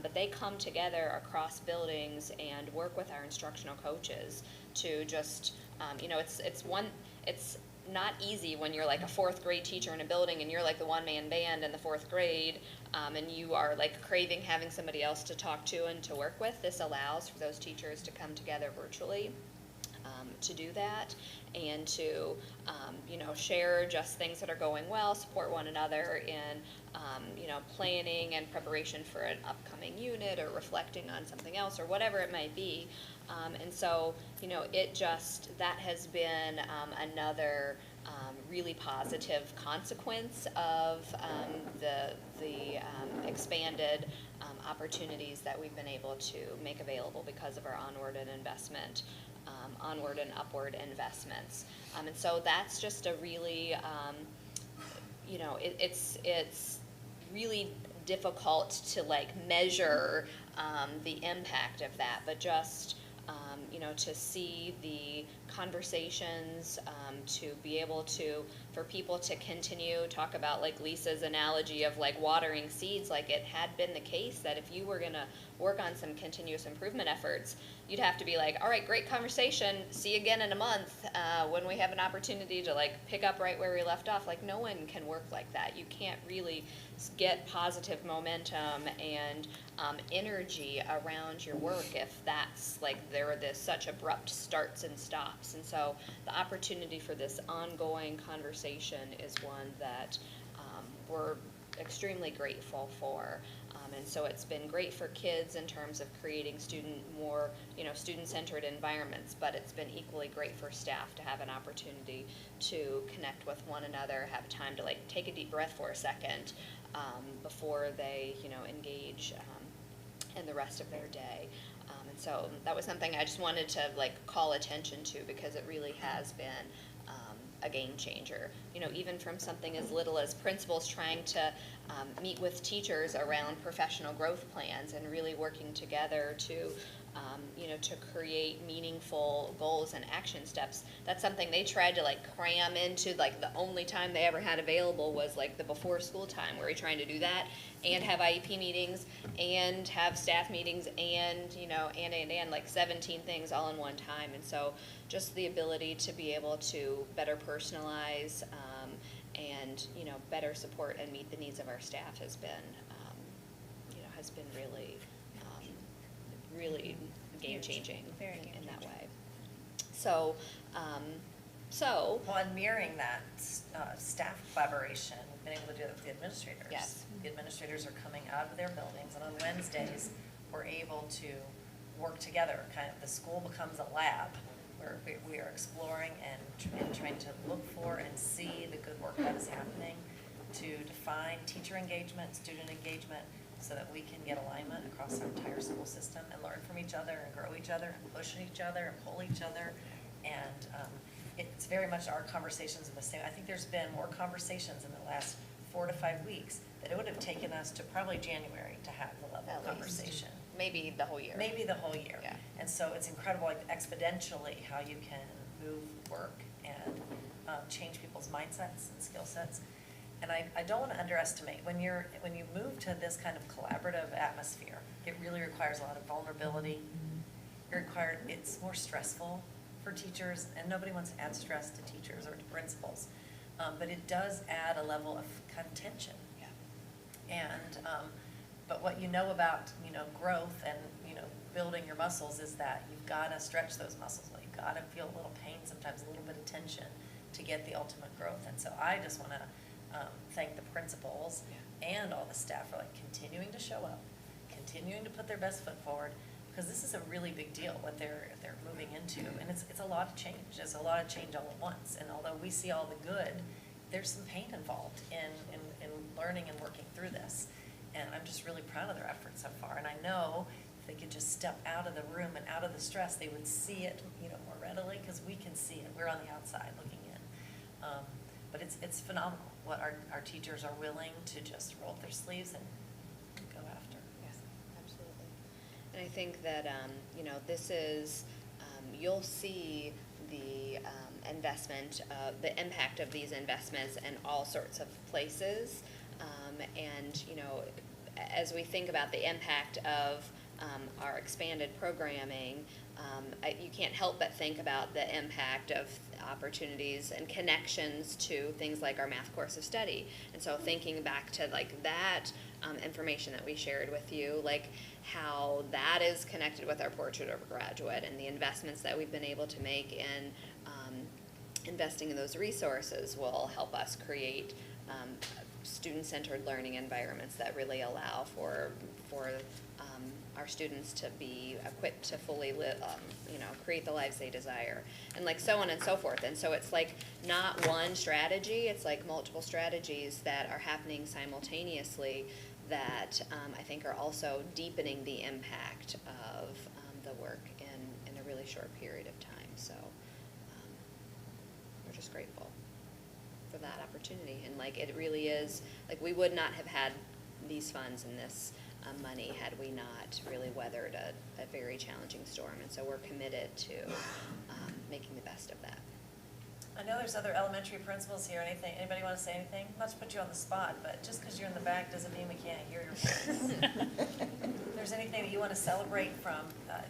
But they come together across buildings and work with our instructional coaches to just, it's not easy when you're like a fourth grade teacher in a building and you're like the one-man band in the fourth grade, and you are like craving having somebody else to talk to and to work with. This allows for those teachers to come together virtually to do that, and to share just things that are going well, support one another in planning and preparation for an upcoming unit, or reflecting on something else, or whatever it might be. And so, that has been another really positive consequence of the expanded opportunities that we've been able to make available because of our onward and upward investments. And so that's just a really, it's really difficult to like measure the impact of that, but just to see the conversations, to be able to, for people to continue, talk about like Lisa's analogy of like watering seeds, like it had been the case that if you were gonna work on some continuous improvement efforts, you'd have to be like, all right, great conversation, see you again in a month, when we have an opportunity to like pick up right where we left off. Like no one can work like that. You can't really get positive momentum and energy around your work if that's like there are such abrupt starts and stops. And so the opportunity for this ongoing conversation is one that we're extremely grateful for. And so it's been great for kids in terms of creating student-centered environments, but it's been equally great for staff to have an opportunity to connect with one another, have time to like take a deep breath for a second before they engage in the rest of their day. And so that was something I just wanted to like call attention to, because it really has been a game changer. Even from something as little as principals trying to meet with teachers around professional growth plans and really working together to to create meaningful goals and action steps. That's something they tried to like cram into like the only time they ever had available was like the before school time, where you're trying to do that and have IEP meetings and have staff meetings and and like 17 things all in one time. And so just the ability to be able to better personalize and better support and meet the needs of our staff has been really game changing in that way. So Well, and mirroring that staff collaboration, we've been able to do it with the administrators. Yes. The administrators are coming out of their buildings, and on Wednesdays, we're able to work together. Kind of the school becomes a lab where we are exploring and trying to look for and see the good work that is happening, to define teacher engagement, student engagement, so that we can get alignment across our entire school system and learn from each other and grow each other and push each other and pull each other. And it's very much our conversations are the same. I think there's been more conversations in the last 4 to 5 weeks that it would have taken us to probably January to have the level of conversation. Maybe the whole year. Maybe the whole year. Yeah. And so it's incredible, like exponentially, how you can move work and change people's mindsets and skill sets. And I don't want to underestimate, when you move to this kind of collaborative atmosphere, it really requires a lot of vulnerability. It's more stressful for teachers, and nobody wants to add stress to teachers or to principals. But it does add a level of kind of tension. Yeah. And but what you know about growth and building your muscles is that you've got to stretch those muscles. You've got to feel a little pain, sometimes a little bit of tension, to get the ultimate growth. And so I just want to thank the principals and all the staff for like continuing to show up, continuing to put their best foot forward, because this is a really big deal what they're moving into, and it's a lot of change. It's a lot of change all at once. And although we see all the good, there's some pain involved in learning and working through this. And I'm just really proud of their efforts so far. And I know if they could just step out of the room and out of the stress, they would see it more readily, because we can see it. We're on the outside looking in. But it's phenomenal what our teachers are willing to just roll up their sleeves and And I think that, this is, you'll see the investment, the impact of these investments in all sorts of places. And, as we think about the impact of our expanded programming, you can't help but think about the impact of opportunities and connections to things like our math course of study. And so thinking back to like that information that we shared with you, like how that is connected with our Portrait of a Graduate and the investments that we've been able to make in investing in those resources will help us create student-centered learning environments that really allow for our students to be equipped to fully live, create the lives they desire, and like so on and so forth. And so it's like not one strategy, it's like multiple strategies that are happening simultaneously that I think are also deepening the impact of the work in a really short period of time. So we're just grateful for that opportunity. And like it really is, like we would not have had these funds and this money had we not really weathered a very challenging storm. And so we're committed to making the best of that. I know there's other elementary principals here. Anybody want to say anything? Not to put you on the spot, but just because you're in the back doesn't mean we can't hear your voice. If there's anything that you want to celebrate from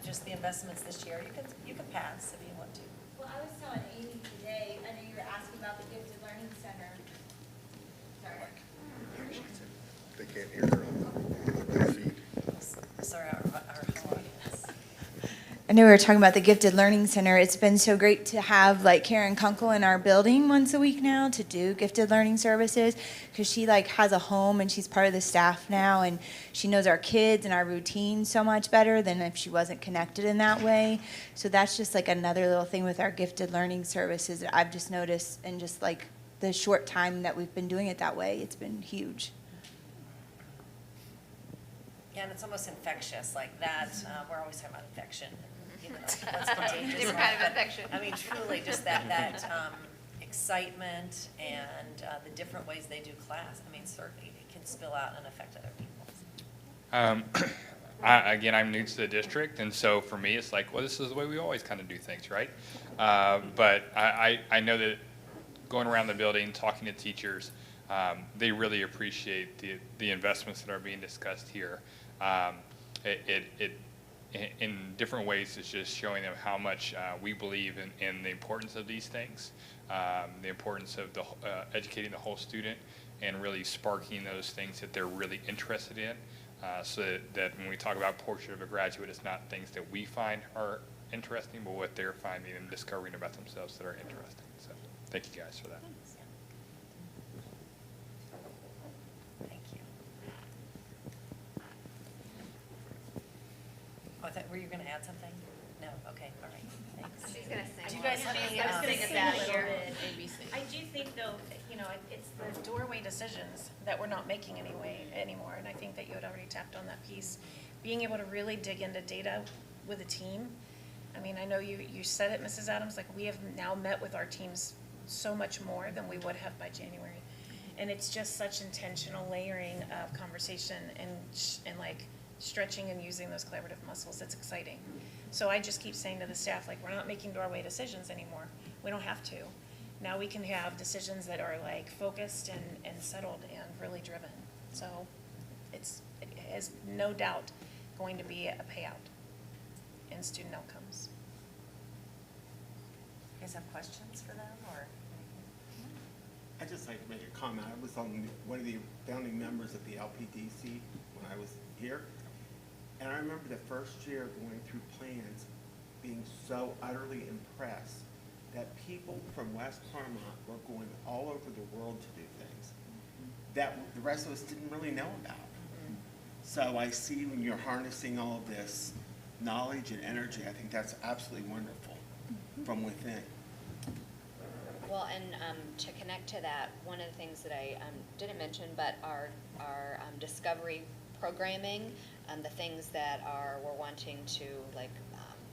just the investments this year, you can pass if you want to. Well, I was telling Amy today, I know you were asking about the Gifted Learning Center. Sorry. They can't hear her on their feed. Sorry, our audience. I know we were talking about the Gifted Learning Center. It's been so great to have like Karen Kunkel in our building once a week now to do gifted learning services, because she like has a home and she's part of the staff now, and she knows our kids and our routine so much better than if she wasn't connected in that way. So that's just like another little thing with our gifted learning services that I've just noticed in just like the short time that we've been doing it that way. It's been huge. Yeah, and it's almost infectious, like that. We're always talking about infection. What's contagious. Different kind of infection. I mean, truly, just that excitement and the different ways they do class. I mean, certainly it can spill out and affect other people. Again, I'm new to the district, and so for me, it's like, well, this is the way we always kind of do things, right? But I know that going around the building, talking to teachers, they really appreciate the investments that are being discussed here. In different ways, it's just showing them how much we believe in the importance of these things, the importance of educating the whole student, and really sparking those things that they're really interested in, so that when we talk about Portrait of a Graduate, it's not things that we find are interesting, but what they're finding and discovering about themselves that are interesting. So thank you guys for that. Thank you. Were you going to add something? No? Okay, all right, thanks. She's going to sing. Do you guys have any? I was gonna sing say a a little little bit. I do think though, it's the doorway decisions that we're not making anymore, and I think that you had already tapped on that piece. Being able to really dig into data with a team. I mean, I know you said it, Mrs. Adams, like we have now met with our teams so much more than we would have by January. And it's just such intentional layering of conversation and like stretching and using those collaborative muscles. It's exciting. So I just keep saying to the staff, like, we're not making doorway decisions anymore. We don't have to. Now we can have decisions that are like focused and settled and really driven. So it is no doubt going to be a payout in student outcomes. You guys have questions for them, or? I'd just like to make a comment. I was one of the founding members of the LPDC when I was here. And I remember the first year going through plans, being so utterly impressed that people from West Clermont were going all over the world to do things that the rest of us didn't really know about. So I see when you're harnessing all of this knowledge and energy, I think that's absolutely wonderful from within. Well, and to connect to that, one of the things that I didn't mention, but our discovery programming, the things that we're wanting to like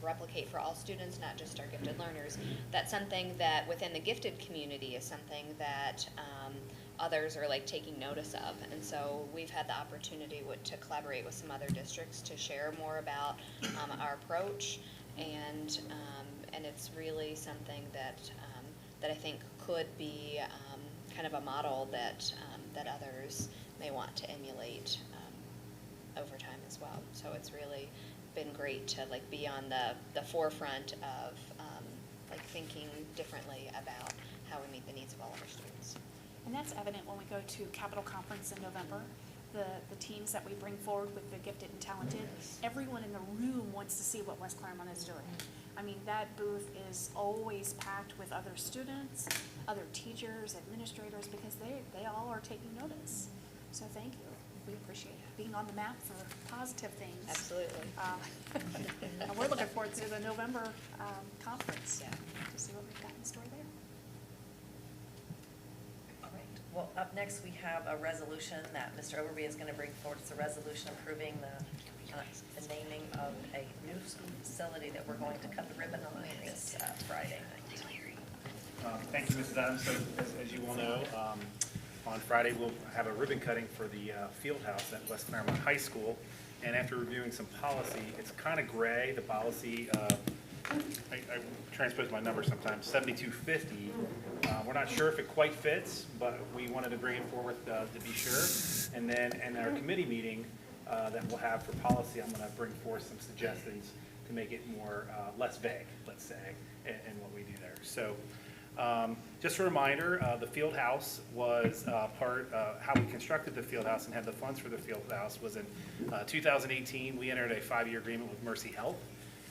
replicate for all students, not just our gifted learners. That's something that within the gifted community is something that others are like taking notice of. And so we've had the opportunity to collaborate with some other districts to share more about our approach, and it's really something that that I think could be kind of a model that that others may want to emulate over time as well. So it's really been great to like be on the forefront of like thinking differently about how we meet the needs of all of our students. And that's evident when we go to Capitol Conference in November. The teams that we bring forward with the gifted and talented, everyone in the room wants to see what West Clermont is doing. I mean, that booth is always packed with other students, other teachers, administrators, because they all are taking notice. So thank you. We appreciate being on the map for positive things. Absolutely. And we're looking forward to the November conference to see what we've got in store there. All right. Well, up next, we have a resolution that Mr. Overby is going to bring forward. It's a resolution approving the naming of a new school facility that we're going to cut the ribbon on this Friday. Thank you, Mrs. Adams. So as you all know, on Friday we'll have a ribbon cutting for the field house at West Clermont High School. And after reviewing some policy, it's kind of gray, the policy. I transpose my number sometimes, 7250. We're not sure if it quite fits, but we wanted to bring it forward to be sure. And then in our committee meeting that we'll have for policy, I'm going to bring forth some suggestions to make it more less vague, let's say, in what we do there. So just a reminder, the field house was how we constructed the field house and had the funds for the field house was in 2018. We entered a 5-year agreement with Mercy Health.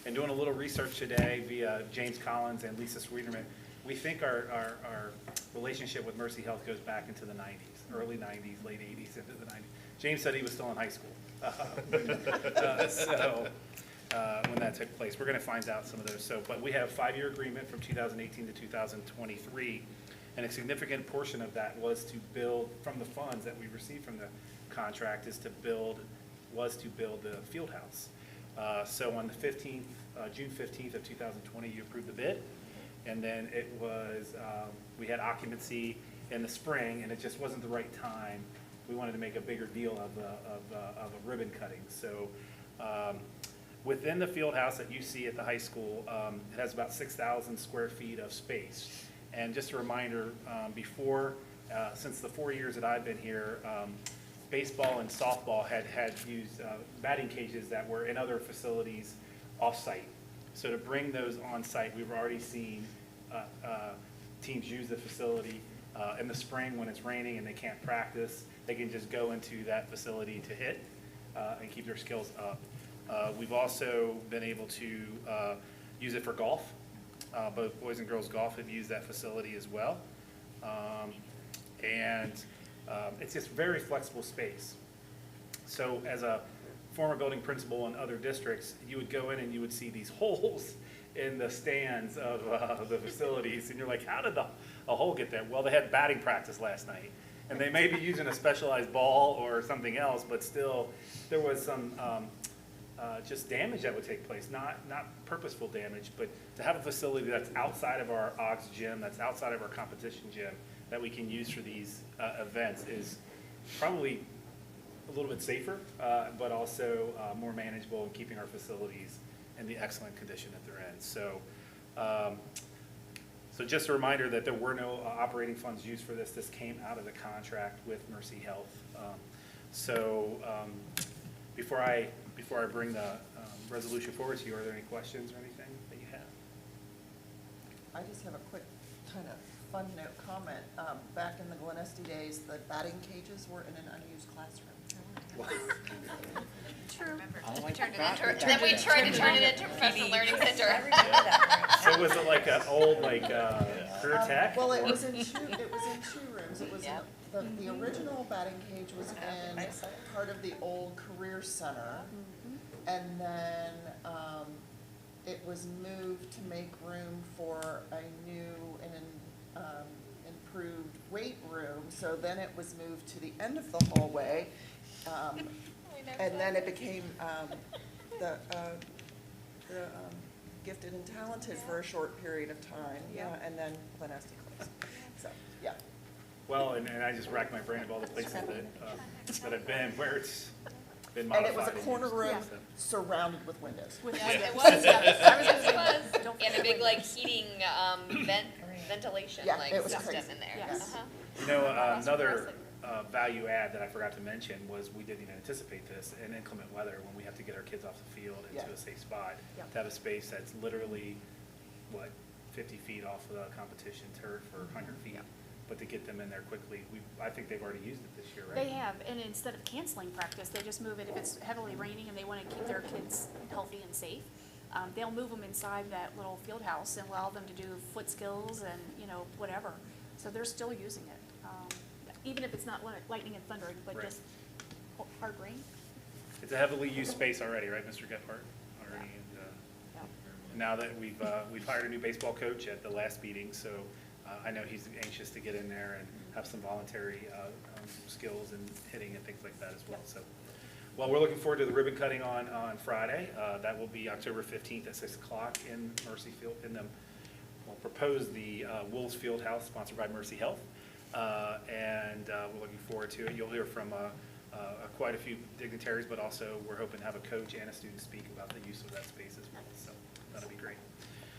And doing a little research today via James Collins and Lisa Sweeterman, we think our relationship with Mercy Health goes back into the 90s, early 90s, late 80s, into the 90s. James said he was still in high school. When that took place. We're going to find out some of those. But we have a 5-year agreement from 2018 to 2023, and a significant portion of that was to build, from the funds that we received from the contract, was to build the field house. So on the 15th, June 15th of 2020, you approved the bid, and then it was, we had occupancy in the spring, and it just wasn't the right time. We wanted to make a bigger deal of a ribbon cutting. So within the field house that you see at the high school, it has about 6,000 square feet of space. And just a reminder, since the 4 years that I've been here, baseball and softball had used batting cages that were in other facilities off-site. So to bring those on-site, we've already seen teams use the facility in the spring when it's raining and they can't practice. They can just go into that facility to hit and keep their skills up. We've also been able to use it for golf. Both boys and girls golf have used that facility as well. It's just very flexible space. So as a former building principal in other districts, you would go in and you would see these holes in the stands of the facilities, and you're like, how did a hole get there? Well, they had batting practice last night, and they may be using a specialized ball or something else, but still there was some just damage that would take place, not purposeful damage, but to have a facility that's outside of our Ox gym, that's outside of our competition gym, that we can use for these events is probably a little bit safer, but also more manageable in keeping our facilities in the excellent condition that they're in. So, so just a reminder that there were no operating funds used for this. This came out of the contract with Mercy Health. Before I bring the resolution forward to you, are there any questions or anything that you have? I just have a quick kind of fun note comment. Back in the Glen Estee days, the batting cages were in an unused classroom. True. Then we tried to turn it into a professional learning center. So was it like an old career tech? Well, it was in two rooms. It was in the original batting cage was in part of the old career center, and then it was moved to make room for a new and improved weight room. So then it was moved to the end of the hallway, and then it became the gifted and talented for a short period of time. Yeah, and then Glen Estee closed. So yeah. Well, and I just racked my brain of all the places that I've been, where it's been And modified. it was a and corner used, room so. surrounded with windows. With Yes, that. it was, Yes, I was gonna say, yes, don't and a forget big like windows. heating, ventilation Yeah, like it was system crazy. in there. Yes. Uh-huh. You know, That's another impressive. value add that I forgot to mention was we didn't even anticipate this in inclement weather when we have to get our kids off the field into Yeah. a safe spot. Yep. To have a space that's literally, 50 feet off of the competition turf or 100 feet. But to get them in there quickly, I think they've already used it this year, right? They have, and instead of canceling practice, they just move it, if it's heavily raining and they wanna keep their kids healthy and safe, they'll move them inside that little field house and allow them to do foot skills and, whatever. So they're still using it, even if it's not lightning and thundering, but Right. just hard rain. It's a heavily used space already, right, Mr. Gephardt? Already, and now that we've hired a new baseball coach at the last meeting, so I know he's anxious to get in there and have some voluntary skills and hitting and things like that as well. So, well, we're looking forward to the ribbon cutting on Friday. That will be October 15th at 6 o'clock in Mercy Field. We'll propose the Wolves Field House sponsored by Mercy Health, and we're looking forward to it. You'll hear from quite a few dignitaries, but also we're hoping to have a coach and a student speak about the use of that space as well. So that'll be great.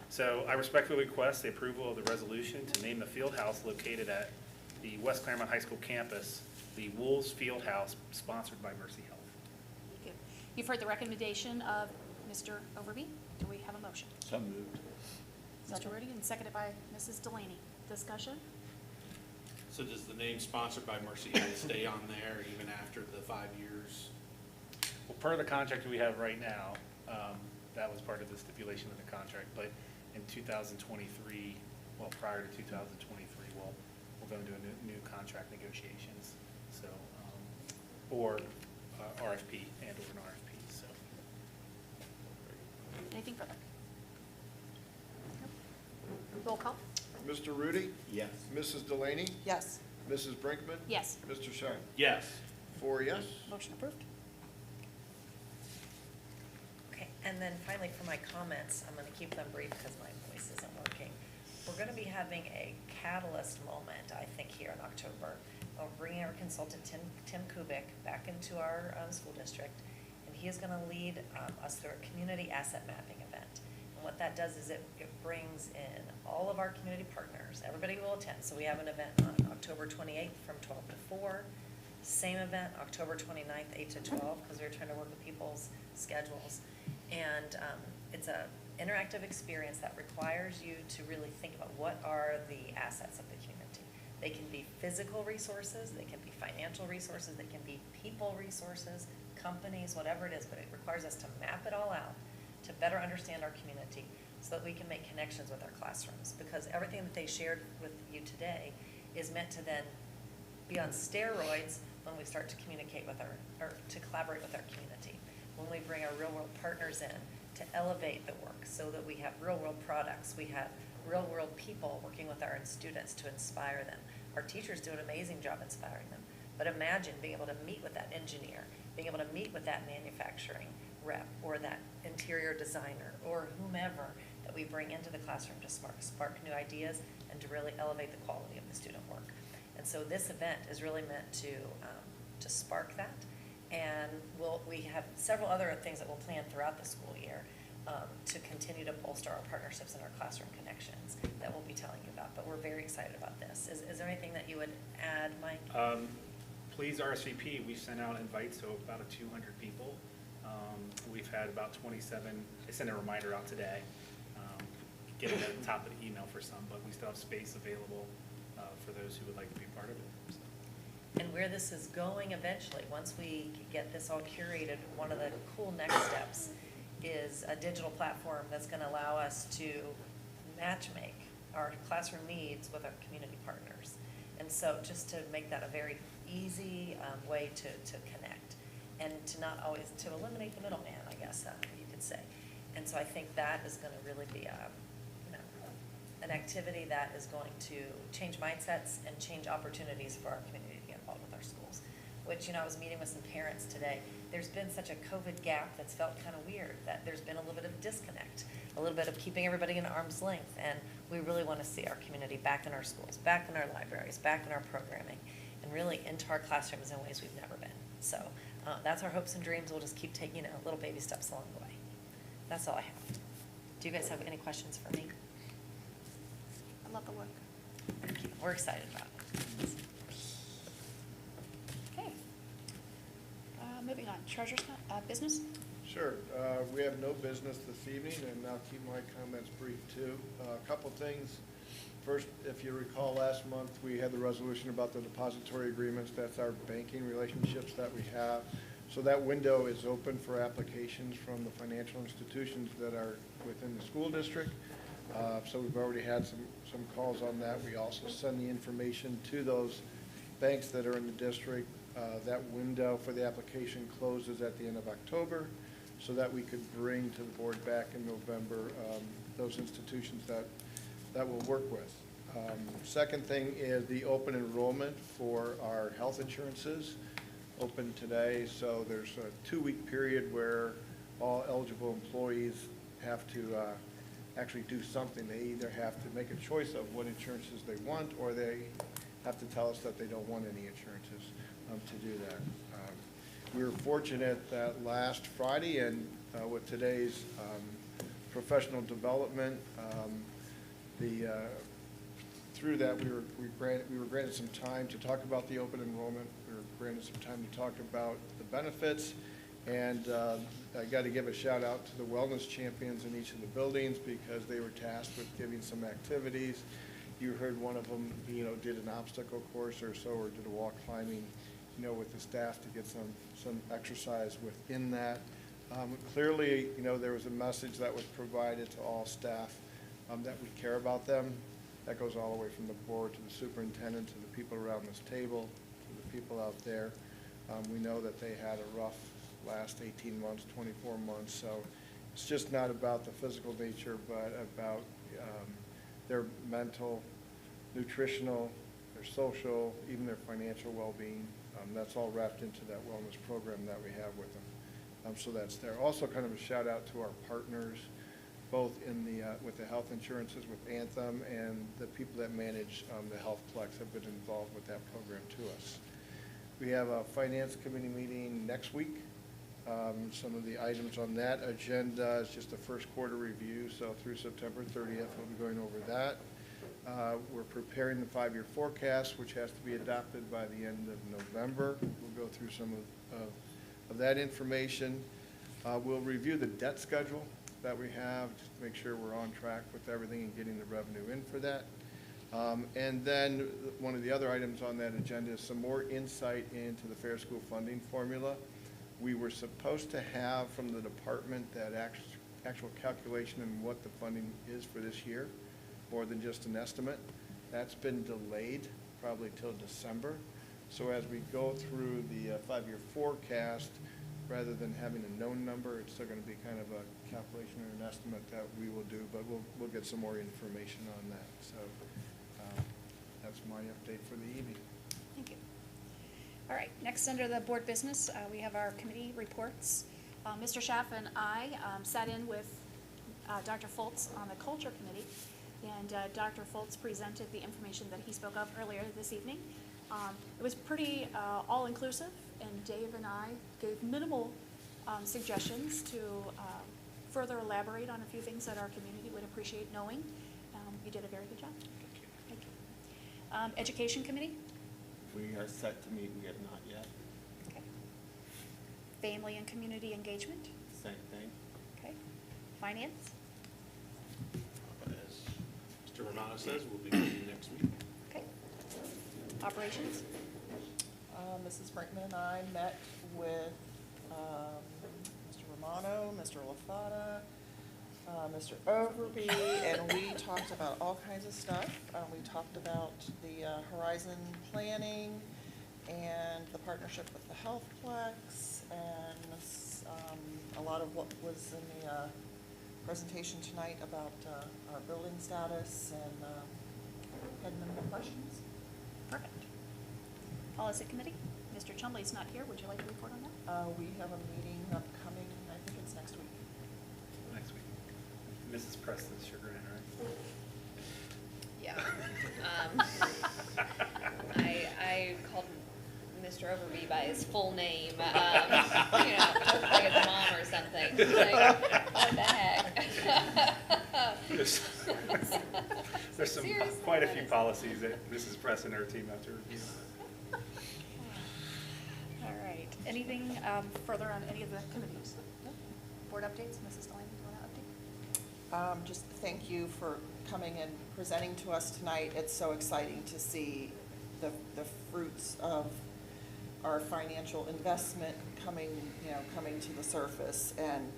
So I respectfully request the approval of the resolution to name the field house located at the West Clermont High School campus, the Wolves Field House, sponsored by Mercy Health. Thank you. You've heard the recommendation of Mr. Overby. Do we have a motion? So moved. Mr. Rudy, and seconded by Mrs. Delaney. Discussion? So does the name sponsored by Mercy Health stay on there even after the 5 years? Well, per the contract we have right now, that was part of the stipulation of the contract, but in 2023, well, prior to 2023, we'll go into a new contract negotiations, so, or RFP and/or an RFP, so. Anything further? Roll call? Mr. Rudy? Yes. Mrs. Delaney? Yes. Mrs. Brinkman? Yes. Mr. Shine? Yes. 4 yes. Motion approved. Okay, and then finally for my comments, I'm gonna keep them brief because my voice isn't working. We're gonna be having a catalyst moment, I think, here in October, of bringing our consultant Tim Kubik back into our school district, and he is gonna lead us through a community asset mapping event. And what that does is it brings in all of our community partners, everybody will attend. So we have an event on October 28th from 12 to 4. Same event, October 29th, 8 to 12, because we're trying to work with people's schedules. And it's a interactive experience that requires you to really think about what are the assets of the community. They can be physical resources, they can be financial resources, they can be people resources, companies, whatever it is, but it requires us to map it all out to better understand our community so that we can make connections with our classrooms. Because everything that they shared with you today is meant to then be on steroids when we start to communicate with or to collaborate with our community. When we bring our real world partners in to elevate the work so that we have real world products, we have real world people working with our students to inspire them. Our teachers do an amazing job inspiring them. But imagine being able to meet with that engineer, being able to meet with that manufacturing rep or that interior designer or whomever that we bring into the classroom to spark new ideas and to really elevate the quality of the student work. And so this event is really meant to spark that. And we have several other things that we'll plan throughout the school year to continue to bolster our partnerships and our classroom connections that we'll be telling you about. But we're very excited about this. Is there anything that you would add, Mike? Please RSVP. We've sent out invites to about 200 people. We've had about 27. I sent a reminder out today, getting at the top of the email for some, but we still have space available for those who would like to be part of it. So. And where this is going eventually, once we get this all curated, one of the cool next steps is a digital platform that's going to allow us to matchmake our classroom needs with our community partners. And so just to make that a very easy way to connect and to not always, to eliminate the middleman, I guess you could say. And so I think that is going to really be an activity that is going to change mindsets and change opportunities for our community to get involved with our schools. Which, I was meeting with some parents today. There's been such a COVID gap that's felt kind of weird, that there's been a little bit of disconnect, a little bit of keeping everybody in arm's length. And We really want to see our community back in our schools, back in our libraries, back in our programming, and really into our classrooms in ways we've never been. So that's our hopes and dreams. We'll just keep taking little baby steps along the way. That's all I have. Do you guys have any questions for me? I love the work. Thank you. We're excited about it. Okay. Moving on, treasurer's, business? Sure. We have no business this evening, and I'll keep my comments brief too. A couple things. First, if you recall, last month, we had the resolution about the depository agreements. That's our banking relationships that we have. So that window is open for applications from the financial institutions that are within the school district. So we've already had some calls on that. We also send the information to those banks that are in the district. That window for the application closes at the end of October, so that we could bring to the board back in November those institutions that we'll work with. Second thing is the open enrollment for our health insurances, open today. So there's a 2-week period where all eligible employees have to actually do something. They either have to make a choice of what insurances they want, or they have to tell us that they don't want any insurances to do that. We were fortunate that last Friday, and with today's professional development, through that we were granted some time to talk about the open enrollment. We were granted some time to talk about the benefits, and I got to give a shout out to the wellness champions in each of the buildings, because they were tasked with giving some activities. You heard one of them, did an obstacle course or so, or did a wall climbing, with the staff to get some exercise within that. Clearly, there was a message that was provided to all staff that we care about them. That goes all the way from the board to the superintendent, to the people around this table, to the people out there. We know that they had a rough last 18 months, 24 months, so it's just not about the physical nature, but about their mental, nutritional, their social, even their financial well-being. That's all wrapped into that wellness program that we have with them. So that's there. Also, kind of a shout out to our partners, both in with the health insurances with Anthem, and the people that manage the Health Plex have been involved with that program to us. We have a finance committee meeting next week. Some of the items on that agenda is just a first quarter review, so through September 30th, we'll be going over that. We're preparing the 5-year forecast, which has to be adopted by the end of November. We'll go through some of that information. We'll review the debt schedule that we have, just to make sure we're on track with everything and getting the revenue in for that. And then one of the other items on that agenda is some more insight into the Fair School funding formula. We were supposed to have from the department that actual calculation and what the funding is for this year, more than just an estimate. That's been delayed probably till December. So as we go through the 5-year forecast, rather than having a known number, it's still going to be kind of a calculation or an estimate that we will do, but we'll get some more information on that. So that's my update for the evening. Thank you. All right, next under the board business, we have our committee reports. Mr. Schaff and I sat in with Dr. Foltz on the culture committee, and Dr. Foltz presented the information that he spoke of earlier this evening. It was pretty all-inclusive, and Dave and I gave minimal suggestions to further elaborate on a few things that our community would appreciate knowing. You did a very good job. Thank you. Education committee? We are set to meet, we have not yet. Okay. Family and community engagement? Same thing. Okay. Finance? As Mr. Romano says, we'll be meeting next week. Okay. Operations? Mrs. Brinkman and I met with Mr. Romano, Mr. LaFada, Mr. Overby, and we talked about all kinds of stuff. We talked about the Horizon planning and the partnership with the Health Plex, and a lot of what was in the presentation tonight about our building status, and had no more questions. Perfect. Policy committee? Mr. Chumley's not here. Would you like to report on that? We have a meeting upcoming, I think it's next week. Next week. Mrs. Preston's sugar in, right? full name, you know, like his mom or something. Like, what the heck? There's some, Seriously, quite a that few is- policies that Mrs. Press and her team have to review. All right. Anything further on any of the committees? No? Board updates? Mrs. Delaney, do you want to update? Just thank you for coming and presenting to us tonight. It's so exciting to see the fruits of our financial investment coming to the surface. And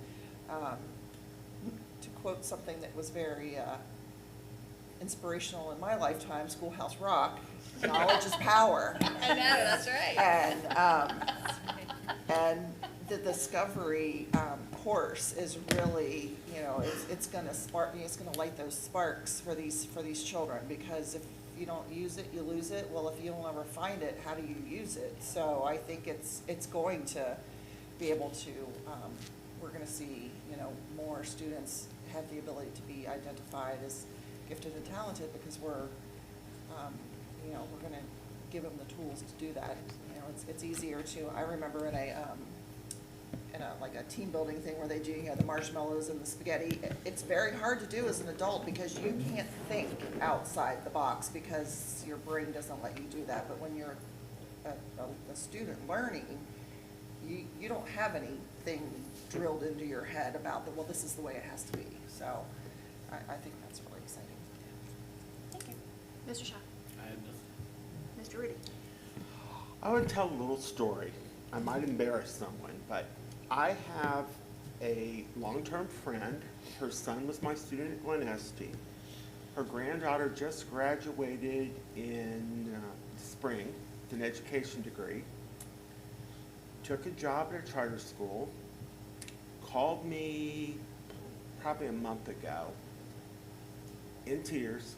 to quote something that was very inspirational in my lifetime, Schoolhouse Rock, knowledge is power. I know, that's right. And the Discovery course is really, it's gonna spark, it's gonna light those sparks for these children, because if you don't use it, you lose it. Well, if you don't ever find it, how do you use it? So I think it's going to be able to, we're gonna see, more students have the ability to be identified as gifted and talented, because we're gonna give them the tools to do that. It's easier to, I remember in a like a team building thing where they do, the marshmallows and the spaghetti. It's very hard to do as an adult because you can't think outside the box because your brain doesn't let you do that. But when you're a student learning, you don't have anything drilled into your head about well, this is the way it has to be. So I think that's really exciting. Thank you. Mr. Shaw? I have nothing. Mr. Rudy? I would tell a little story. I might embarrass someone, but I have a long-term friend. Her son was my student at Glen Estee. Her granddaughter just graduated in spring with an education degree. Took a job at a charter school. Called me probably a month ago in tears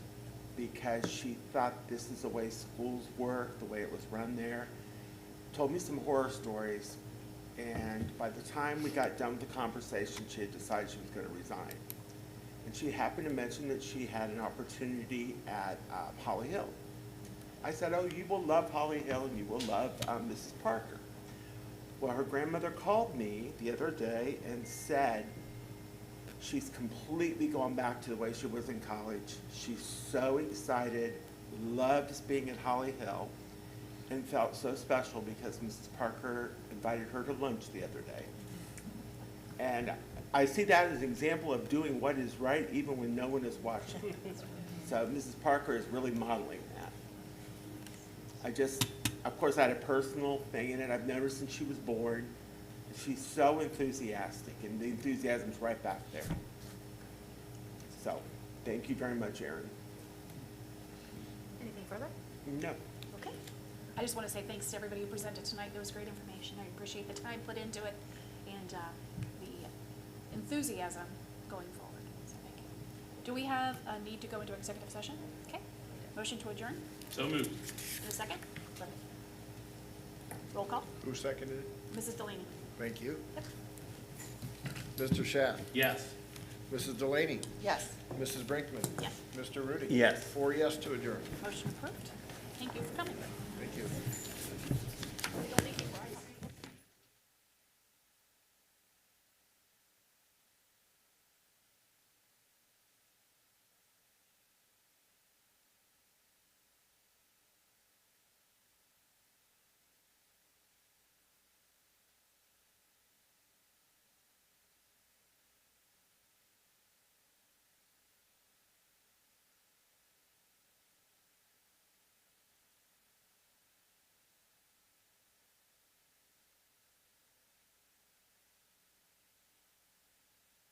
because she thought this is the way schools work, the way it was run there. Told me some horror stories, and by the time we got done with the conversation, she had decided she was going to resign. And she happened to mention that she had an opportunity at Holly Hill. I said, oh, you will love Holly Hill and you will love Mrs. Parker. Well, her grandmother called me the other day and said she's completely gone back to the way she was in college. She's so excited, loves being at Holly Hill, and felt so special because Mrs. Parker invited her to lunch the other day. And I see that as an example of doing what is right even when no one is watching. So Mrs. Parker is really modeling that. Of course, I had a personal thing in it. I've known her since she was born. She's so enthusiastic, and the enthusiasm's right back there. So, thank you very much, Erin. Anything further? No. Okay. I just want to say thanks to everybody who presented tonight. It was great information. I appreciate the time put into it and the enthusiasm going forward. So thank you. Do we have a need to go into executive session? Okay. Motion to adjourn? So moved. In a second? Roll call. Who seconded it? Mrs. Delaney? Thank you. Mr. Schaff? Yes. Mrs. Delaney? Yes. Mrs. Brinkman? Yes. Mr. Rudy? Yes. 4 yes to adjourn. Motion approved. Thank you for coming. Thank you.